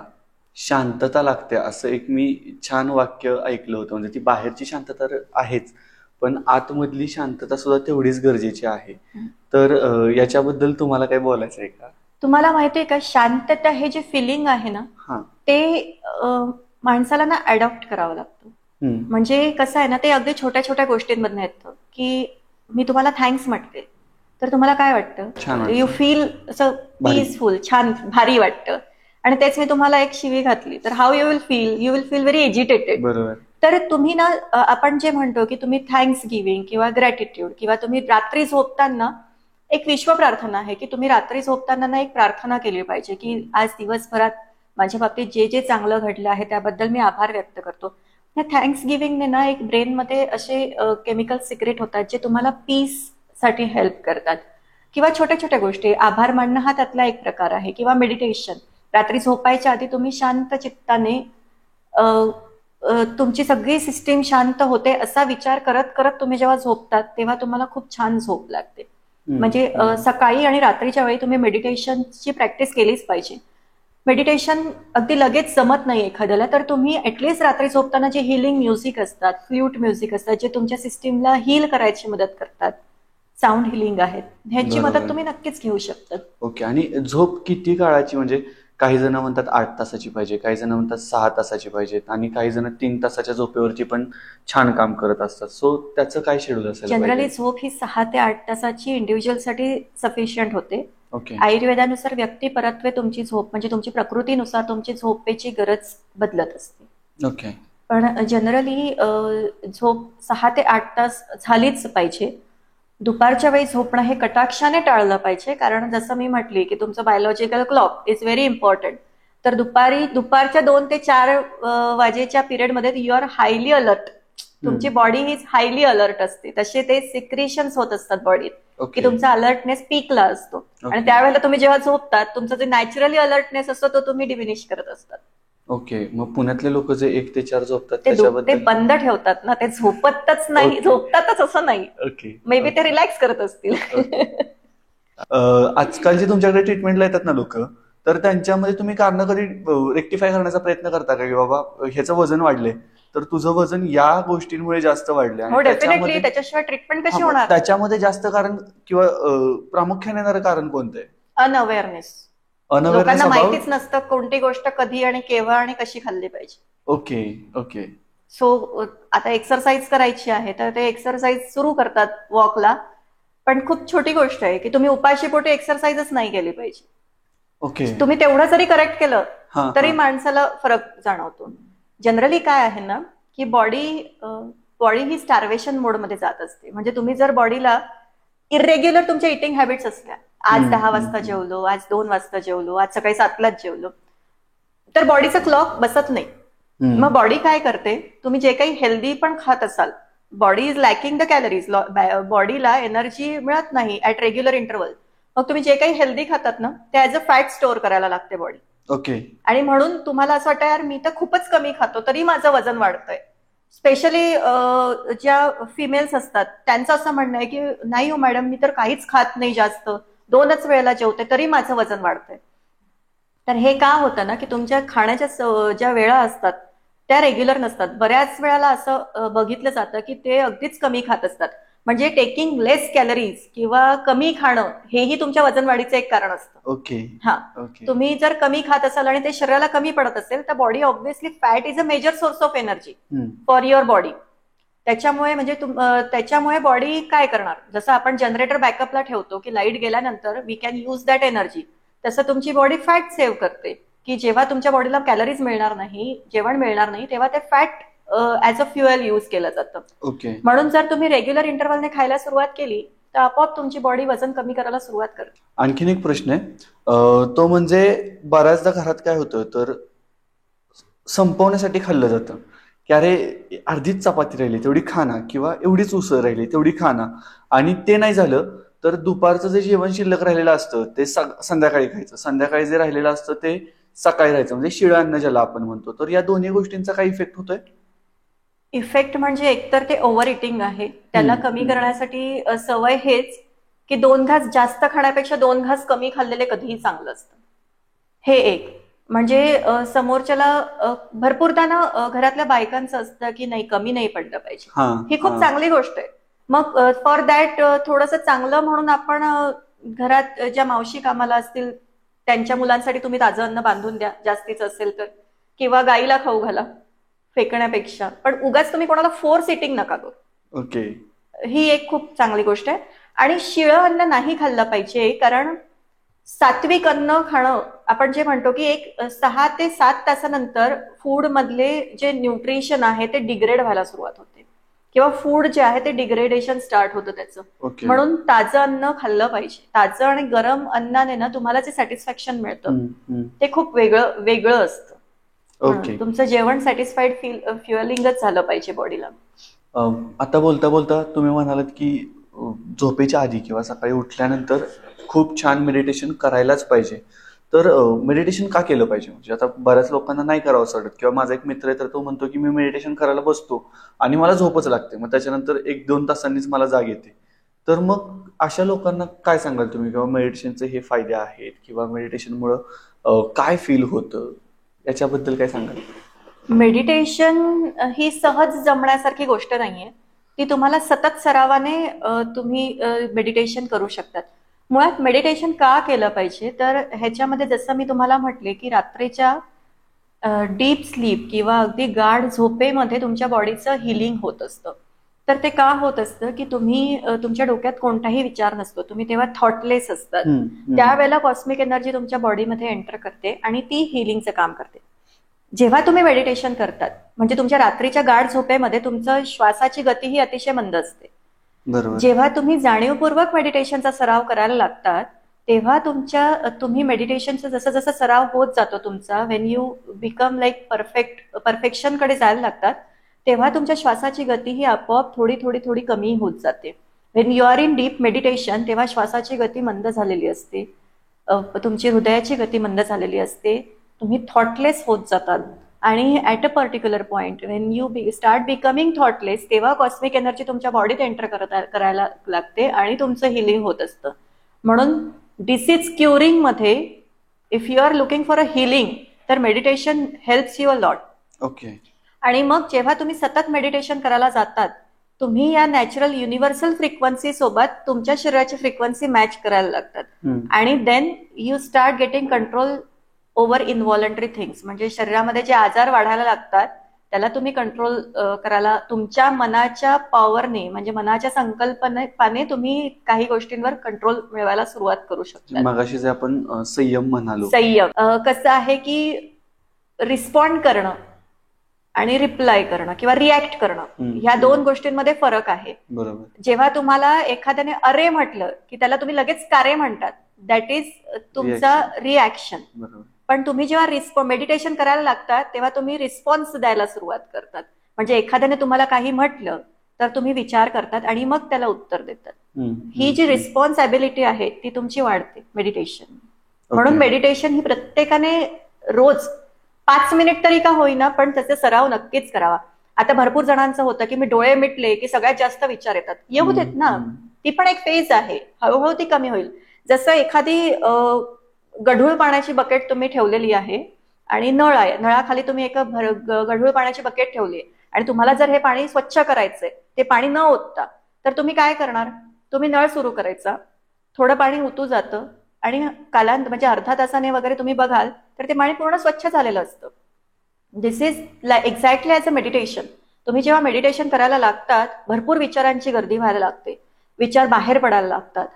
शांतता लागते असं एक मी छान वाक्य ऐकलं होतं. म्हणजे ती बाहेरची शांतता तर आहेच, पण आतमधली शांतता सुद्धा तेवढीच गरजेची आहे. तर याच्याबद्दल तुम्हाला काय बोलायचं आहे का? तुम्हाला माहितीये का, शांतता हे जे फिलिंग आहे ना, ते माणसाला ना अडॉप्ट करावं लागतं. म्हणजे कसं आहे ना, ते अगदी छोट्या छोट्या गोष्टींमधून येतं. की मी तुम्हाला थँक्स म्हटते तर तुम्हाला काय वाटतं? यू फील असं पीसफुल, छान, भारी वाटतं. आणि तेच मी तुम्हाला एक शिवी घातली तर how you will feel very agitated. तर तुम्ही ना, आपण जे म्हणतो की तुम्ही थँक्स गिव्हिंग किंवा ग्रॅटिट्यूड, किंवा तुम्ही रात्री झोपताना एक विश्व प्रार्थना आहे की तुम्ही रात्री झोपताना ना एक प्रार्थना केली पाहिजे की आज दिवसभरात माझ्या बाबतीत जे जे चांगलं घडलं आहे त्याबद्दल मी आभार व्यक्त करतो. या थँक्स गिव्हिंगने ना एक ब्रेनमध्ये असे केमिकल सिक्रेट होतात जे तुम्हाला पीस साठी हेल्प करतात. किंवा छोट्या छोट्या गोष्टी, आभार मानणं हा त्यातला एक प्रकार आहे. किंवा मेडिटेशन, रात्री झोपायच्या आधी तुम्ही शांत चित्ताने तुमची सगळी सिस्टीम शांत होते असा विचार करत करत तुम्ही जेव्हा झोपतात तेव्हा तुम्हाला खूप छान झोप लागते. म्हणजे सकाळी आणि रात्रीच्या वेळी तुम्ही मेडिटेशनची प्रॅक्टिस केलीच पाहिजे. मेडिटेशन अगदी लगेच जमत नाही एखाद्याला, तर तुम्ही ऍटलीस्ट रात्री झोपताना जे हिलिंग म्युझिक असतात, फ्ल्यूट म्युझिक असतात, जे तुमच्या सिस्टीमला हील करायची मदत करतात, साऊंड हिलिंग आहेत, ह्याची मदत तुम्ही नक्कीच घेऊ शकता. ओके. आणि झोप किती काळाची? म्हणजे काही जण म्हणतात 8 तासाची पाहिजे, काही जण म्हणतात 6 तासाची पाहिजेत, आणि काही जण 3 तासाच्या झोपेवरती पण छान काम करत असतात. सो त्याचं काय शेड्यूल असेल? जनरली झोप ही 6 ते 8 तासाची इंडिव्हिज्युअलसाठी सफिशियंट होते. ओके. आयुर्वेदानुसार व्यक्ती परत्वे तुमची झोप, म्हणजे तुमची प्रकृतीनुसार तुमची झोपेची गरज बदलत असते. ओके. पण जनरली झोप 6 ते 8 तास झालीच पाहिजे. दुपारच्या वेळी झोपणं हे कटाक्षाने टाळलं पाहिजे, कारण जसं मी म्हटली की तुमचं biological clock is very important. तर दुपारच्या 2 ते 4 वाजेच्या पिरियडमध्ये यू आर हायली अलर्ट. तुमची बॉडी ही हायली अलर्ट असते, तसे ते सिक्रेशन्स होत असतात बॉडीत की तुमचा अलर्टनेस पीकला असतो. आणि त्यावेळेला तुम्ही जेव्हा झोपतात तुमचा जे नॅचरली अलर्टनेस असतो तो तुम्ही डिमिनिश करत असतात. ओके. मग पुण्यातले लोक जे 1 ते 4 झोपतात ते बंद ठेवतात ना, ते झोपतच नाही, झोपतातच असं नाही. ओके. मे बी ते रिलॅक्स करत असतील. आजकाल जे तुमच्याकडे ट्रीटमेंटला येतात ना लोक, तर त्यांच्यामध्ये तुम्ही कारण कधी रेक्टिफाय करण्याचा प्रयत्न करता का की बाबा ह्याचं वजन वाढले तर तुझं वजन या गोष्टींमुळे जास्त वाढले? हो, डेफिनेटली. त्याच्याशिवाय ट्रीटमेंट कशी होणार? त्याच्यामध्ये जास्त कारण किंवा प्रामुख्याने येणारं कारण कोणतं आहे? अनअवेअरनेस. लोकांना माहितीच नसतं कोणती गोष्ट कधी आणि केव्हा आणि कशी खाल्ली पाहिजे. ओके. ओके. सो आता एक्सरसाइज करायची आहे तर ते एक्सरसाइज सुरू करतात वॉकला, पण खूप छोटी गोष्ट आहे की तुम्ही उपाशीपोटी एक्सरसाइजच नाही केली पाहिजे. ओके. तुम्ही तेवढं जरी करेक्ट केलं तरी माणसाला फरक जाणवतो. जनरली काय आहे ना की बॉडी ही स्टार्वेशन मोडमध्ये जात असते. म्हणजे तुम्ही जर बॉडीला इरेग्युलर तुमच्या इटिंग हॅबिट्स असल्या, आज 10 वाजता जेवलो, आज 2 वाजता जेवलो, आज सकाळी 7लाच जेवलो, तर बॉडीचा क्लॉक बसत नाही. मग बॉडी काय करते, तुम्ही जे काही हेल्दी पण खात असाल, body is lacking the calories, बॉडीला एनर्जी मिळत नाही ऍट रेग्युलर इंटरव्हल. मग तुम्ही जे काही हेल्दी खातात ना ते ऍज अ फॅट स्टोअर करायला लागते बॉडी. ओके. आणि म्हणून तुम्हाला असं वाटतं यार मी तर खूपच कमी खातो तरी माझं वजन वाढतंय. स्पेशली ज्या फिमेल्स असतात त्यांचं असं म्हणणं आहे की नाही हो मॅडम मी तर काहीच खात नाही जास्त, 2च वेळेला जेवते तरी माझं वजन वाढतंय. तर हे का होतं ना की तुमच्या खाण्याच्या ज्या वेळा असतात त्या रेग्युलर नसतात. बऱ्याच वेळाला असं बघितलं जातं की ते अगदीच कमी खात असतात. म्हणजे टेकिंग लेस कॅलरीज किंवा कमी खाणं हेही तुमच्या वजन वाढीचं एक कारण असतं. ओके. हा, ओके. तुम्ही जर कमी खात असाल आणि ते शरीराला कमी पडत असेल तर body obviously fat is a major source of energy for your body. त्याच्यामुळे म्हणजे त्याच्यामुळे बॉडी काय करणार, जसं आपण जनरेटर बॅकअपला ठेवतो की लाईट गेल्यानंतर we can use that energy, तसं तुमची बॉडी फॅट सेव्ह करते की जेव्हा तुमच्या बॉडीला कॅलरीज मिळणार नाही, जेवण मिळणार नाही, तेव्हा ते fat as a fuel use केलं जातं. ओके. म्हणून जर तुम्ही रेग्युलर इंटरव्हलने खायला सुरुवात केली तर आपोआप तुमची बॉडी वजन कमी करायला सुरुवात करते. आणखीन एक प्रश्न आहे, तो म्हणजे बऱ्याचदा घरात काय होतं तर संपवण्यासाठी खाल्लं जातं की अरे अर्धीच चपाती राहिली तेवढी खाना, किंवा एवढीच उसळ राहिली तेवढी खाना, आणि ते नाही झालं तर दुपारचं जे जेवण शिल्लक राहिलेलं असतं ते संध्याकाळी खायचं, संध्याकाळी जे राहिलेलं असतं ते सकाळी राहायचं, म्हणजे शिळं अन्न ज्याला आपण म्हणतो. तर या दोन्ही गोष्टींचा काही इफेक्ट होतोय? इफेक्ट म्हणजे एकतर ते ओव्हर इटिंग आहे, त्याला कमी करण्यासाठी सवय हेच की 2 घास जास्त खाण्यापेक्षा 2 घास कमी खाल्लेले कधीही चांगलं असतं. हे एक. म्हणजे समोरच्याला भरपूरदा ना घरातल्या बायकांचं असतं की नाही कमी नाही पडलं पाहिजे. ही खूप चांगली गोष्ट आहे. मग फॉर दॅट थोडंसं चांगलं म्हणून आपण घरात ज्या मावशी कामाला असतील त्यांच्या मुलांसाठी तुम्ही ताजं अन्न बांधून द्या जास्तीच असेल तर, किंवा गाईला खाऊ घाला फेकण्यापेक्षा. पण उगाच तुम्ही कोणाला फोर्स इटिंग नका करू. ओके. ही एक खूप चांगली गोष्ट आहे. आणि शिळं अन्न नाही खाल्लं पाहिजे, कारण सात्विक अन्न खाणं आपण जे म्हणतो की एक 6 ते 7 तासानंतर फूड मधले जे न्यूट्रिशन आहे ते डिग्रेड व्हायला सुरुवात होते, किंवा फूड जे आहे ते डिग्रेडेशन स्टार्ट होतं त्याचं. ओके. म्हणून ताजं अन्न खाल्लं पाहिजे. ताजं आणि गरम अन्नाने ना तुम्हाला जे सॅटिस्फॅक्शन मिळतं ते खूप वेगळं असतं. ओके. तुमचं जेवण सॅटिस्फाईड फ्युअलिंगच झालं पाहिजे बॉडीला. आता बोलता बोलता तुम्ही म्हणालात की झोपेच्या आधी किंवा सकाळी उठल्यानंतर खूप छान मेडिटेशन करायलाच पाहिजे. तर मेडिटेशन का केलं पाहिजे? म्हणजे आता बऱ्याच लोकांना नाही करावं असं वाटत, किंवा माझा एक मित्र आहे तर तो म्हणतो की मी मेडिटेशन करायला बसतो आणि मला झोपच लागते, मग त्याच्यानंतर 1-2 तासांनीच मला जाग येते. तर मग अशा लोकांना काय सांगाल तुम्ही, किंवा मेडिटेशनचे हे फायदे आहेत किंवा मेडिटेशनमुळं काय फील होतं याच्याबद्दल काय सांगाल? मेडिटेशन ही सहज जमण्यासारखी गोष्ट नाहीये. ती तुम्हाला सतत सरावाने तुम्ही मेडिटेशन करू शकतात. मुळात मेडिटेशन का केलं पाहिजे तर ह्याच्यामध्ये जसं मी तुम्हाला म्हटले की रात्रीच्या डीप स्लीप किंवा अगदी गाढ झोपेमध्ये तुमच्या बॉडीचं हिलिंग होत असतं. तर ते का होत असतं की तुम्ही तुमच्या डोक्यात कोणताही विचार नसतो, तुम्ही तेव्हा थॉटलेस असतात. त्यावेळेला कॉस्मिक एनर्जी तुमच्या बॉडीमध्ये एंटर करते आणि ती हिलिंगचं काम करते. जेव्हा तुम्ही मेडिटेशन करतात म्हणजे तुमच्या रात्रीच्या गाढ झोपेमध्ये तुमचं श्वासाची गती ही अतिशय मंद असते. बरोबर. जेव्हा तुम्ही जाणीवपूर्वक मेडिटेशनचा सराव करायला लागतात तेव्हा तुम्ही मेडिटेशनचा जसं जसं सराव होत जातो तुमचा, व्हेन यू बिकम लाईक परफेक्शनकडे जायला लागतात, तेव्हा तुमच्या श्वासाची गती ही आपोआप थोडी थोडी थोडी कमी होत जाते. When you are in deep meditation तेव्हा श्वासाची गती मंद झालेली असते, तुमची हृदयाची गती मंद झालेली असते, तुम्ही थॉटलेस होत जातात. आणि at a particular point when you start becoming thoughtless तेव्हा कॉस्मिक एनर्जी तुमच्या बॉडीत एंटर करायला लागते आणि तुमचं हिलिंग होत असतं. म्हणून डिसीज क्युरिंग मध्ये if you are looking for a healing तर meditation helps you a lot. Okay. आणि मग जेव्हा तुम्ही सतत मेडिटेशन करायला जातात तुम्ही या नॅचरल युनिव्हर्सल फ्रिक्वेन्सी सोबत तुमच्या शरीराची फ्रिक्वेन्सी मॅच करायला लागतात आणि then you start getting control over involuntary things. म्हणजे शरीरामध्ये जे आजार वाढायला लागतात त्याला तुम्ही कंट्रोल करायला तुमच्या मनाच्या पॉवरने म्हणजे मनाच्या संकल्पनेने तुम्ही काही गोष्टींवर कंट्रोल मिळवायला सुरुवात करू शकता. मगाशी जे आपण संयम म्हणालो, संयम कसं आहे की रिस्पॉन्ड करणं आणि रिप्लाय करणं किंवा रिॲक्ट करणं ह्या 2 गोष्टींमध्ये फरक आहे. बरोबर. जेव्हा तुम्हाला एखाद्याने अरे म्हटलं की त्याला तुम्ही लगेच कारे म्हणतात, दॅट इज तुमचा रिॲक्शन. बरोबर. पण तुम्ही जेव्हा मेडिटेशन करायला लागतात तेव्हा तुम्ही रिस्पॉन्स द्यायला सुरुवात करतात. म्हणजे एखाद्याने तुम्हाला काही म्हटलं तर तुम्ही विचार करतात आणि मग त्याला उत्तर देतात. ही जी रिस्पॉन्स ॲबिलिटी आहे ती तुमची वाढते मेडिटेशन. म्हणून मेडिटेशन ही प्रत्येकाने रोज 5 मिनिट तरी का होईना पण त्याचे सराव नक्कीच करावा. आता भरपूर जणांचं होतं की मी डोळे मिटले की सगळ्यात जास्त विचार येतात. येऊ देत ना, ती पण एक फेज आहे, हळूहळू ती कमी होईल. जसं एखादी गढूळ पाण्याची बकेट तुम्ही ठेवलेली आहे आणि नळ आहे, नळाखाली तुम्ही एक गढूळ पाण्याची बकेट ठेवली आणि तुम्हाला जर हे पाणी स्वच्छ करायचंय, ते पाणी न ओतता, तर तुम्ही काय करणार? तुम्ही नळ सुरू करायचा, थोडं पाणी उतू जातं आणि कालांत म्हणजे अर्धा तासाने वगैरे तुम्ही बघाल तर ते पाणी पूर्ण स्वच्छ झालेलं असतं. This is exactly as a meditation. तुम्ही जेव्हा मेडिटेशन करायला लागतात, भरपूर विचारांची गर्दी व्हायला लागते, विचार बाहेर पडायला लागतात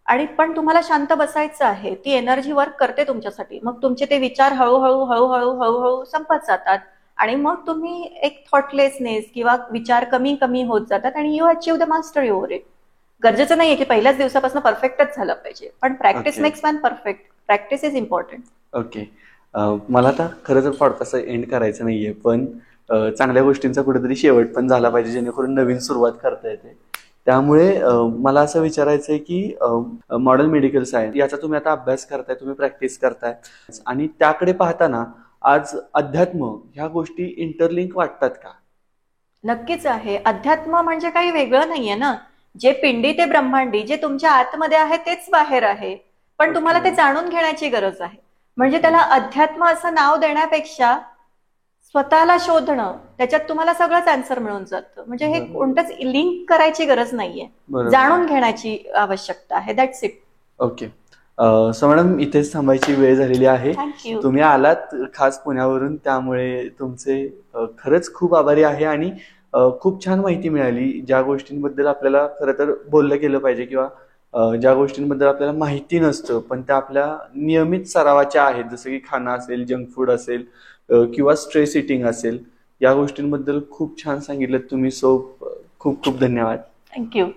आणि पण तुम्हाला शांत बसायचं आहे. ती एनर्जी वर्क करते तुमच्यासाठी. मग तुमचे ते विचार हळूहळू हळूहळू हळूहळू संपत जातात आणि मग तुम्ही एक थॉटलेसनेस किंवा विचार कमी कमी होत जातात आणि you achieve the mastery over it. गरजेचं नाहीये की पहिल्याच दिवसापासून परफेक्टच झालं पाहिजे, पण practice makes man perfect. Practice is important. Okay. मला आता खरं तर पॉडकास्ट एंड करायचं नाहीये, पण चांगल्या गोष्टींचा कुठेतरी शेवट पण झाला पाहिजे जेणेकरून नवीन सुरुवात करता येते. त्यामुळे मला असं विचारायचंय की मॉडर्न मेडिकल सायन्स याचा तुम्ही आता अभ्यास करताय, तुम्ही प्रॅक्टिस करताय आणि त्याकडे पाहताना आज अध्यात्म ह्या गोष्टी इंटरलिंक वाटतात का? नक्कीच आहे. अध्यात्म म्हणजे काही वेगळं नाहीये ना. जे पिंडी ते ब्रह्मांडी, जे तुमच्या आतमध्ये आहे तेच बाहेर आहे, पण तुम्हाला ते जाणून घेण्याची गरज आहे. म्हणजे त्याला अध्यात्म असं नाव देण्यापेक्षा स्वतःला शोधणं, त्याच्यात तुम्हाला सगळंच आन्सर मिळून जातं. म्हणजे हे कोणतंच लिंक करायची गरज नाहीये, जाणून घेण्याची आवश्यकता आहे. That's it. Okay. So madam, इथेच थांबायची वेळ झालेली आहे. थँक्यू. तुम्ही आलात खास पुण्यावरून, त्यामुळे तुमचे खरंच खूप आभारी आहे आणि खूप छान माहिती मिळाली. ज्या गोष्टींबद्दल आपल्याला खरं तर बोललं गेलं पाहिजे किंवा ज्या गोष्टींबद्दल आपल्याला माहिती नसतं पण त्या आपल्या नियमित सरावाच्या आहेत, जसं की खाणं असेल, जंक फूड असेल किंवा स्ट्रेस इटिंग असेल, या गोष्टींबद्दल खूप छान सांगितलं तुम्ही. सो खूप खूप धन्यवाद. थँक्यू.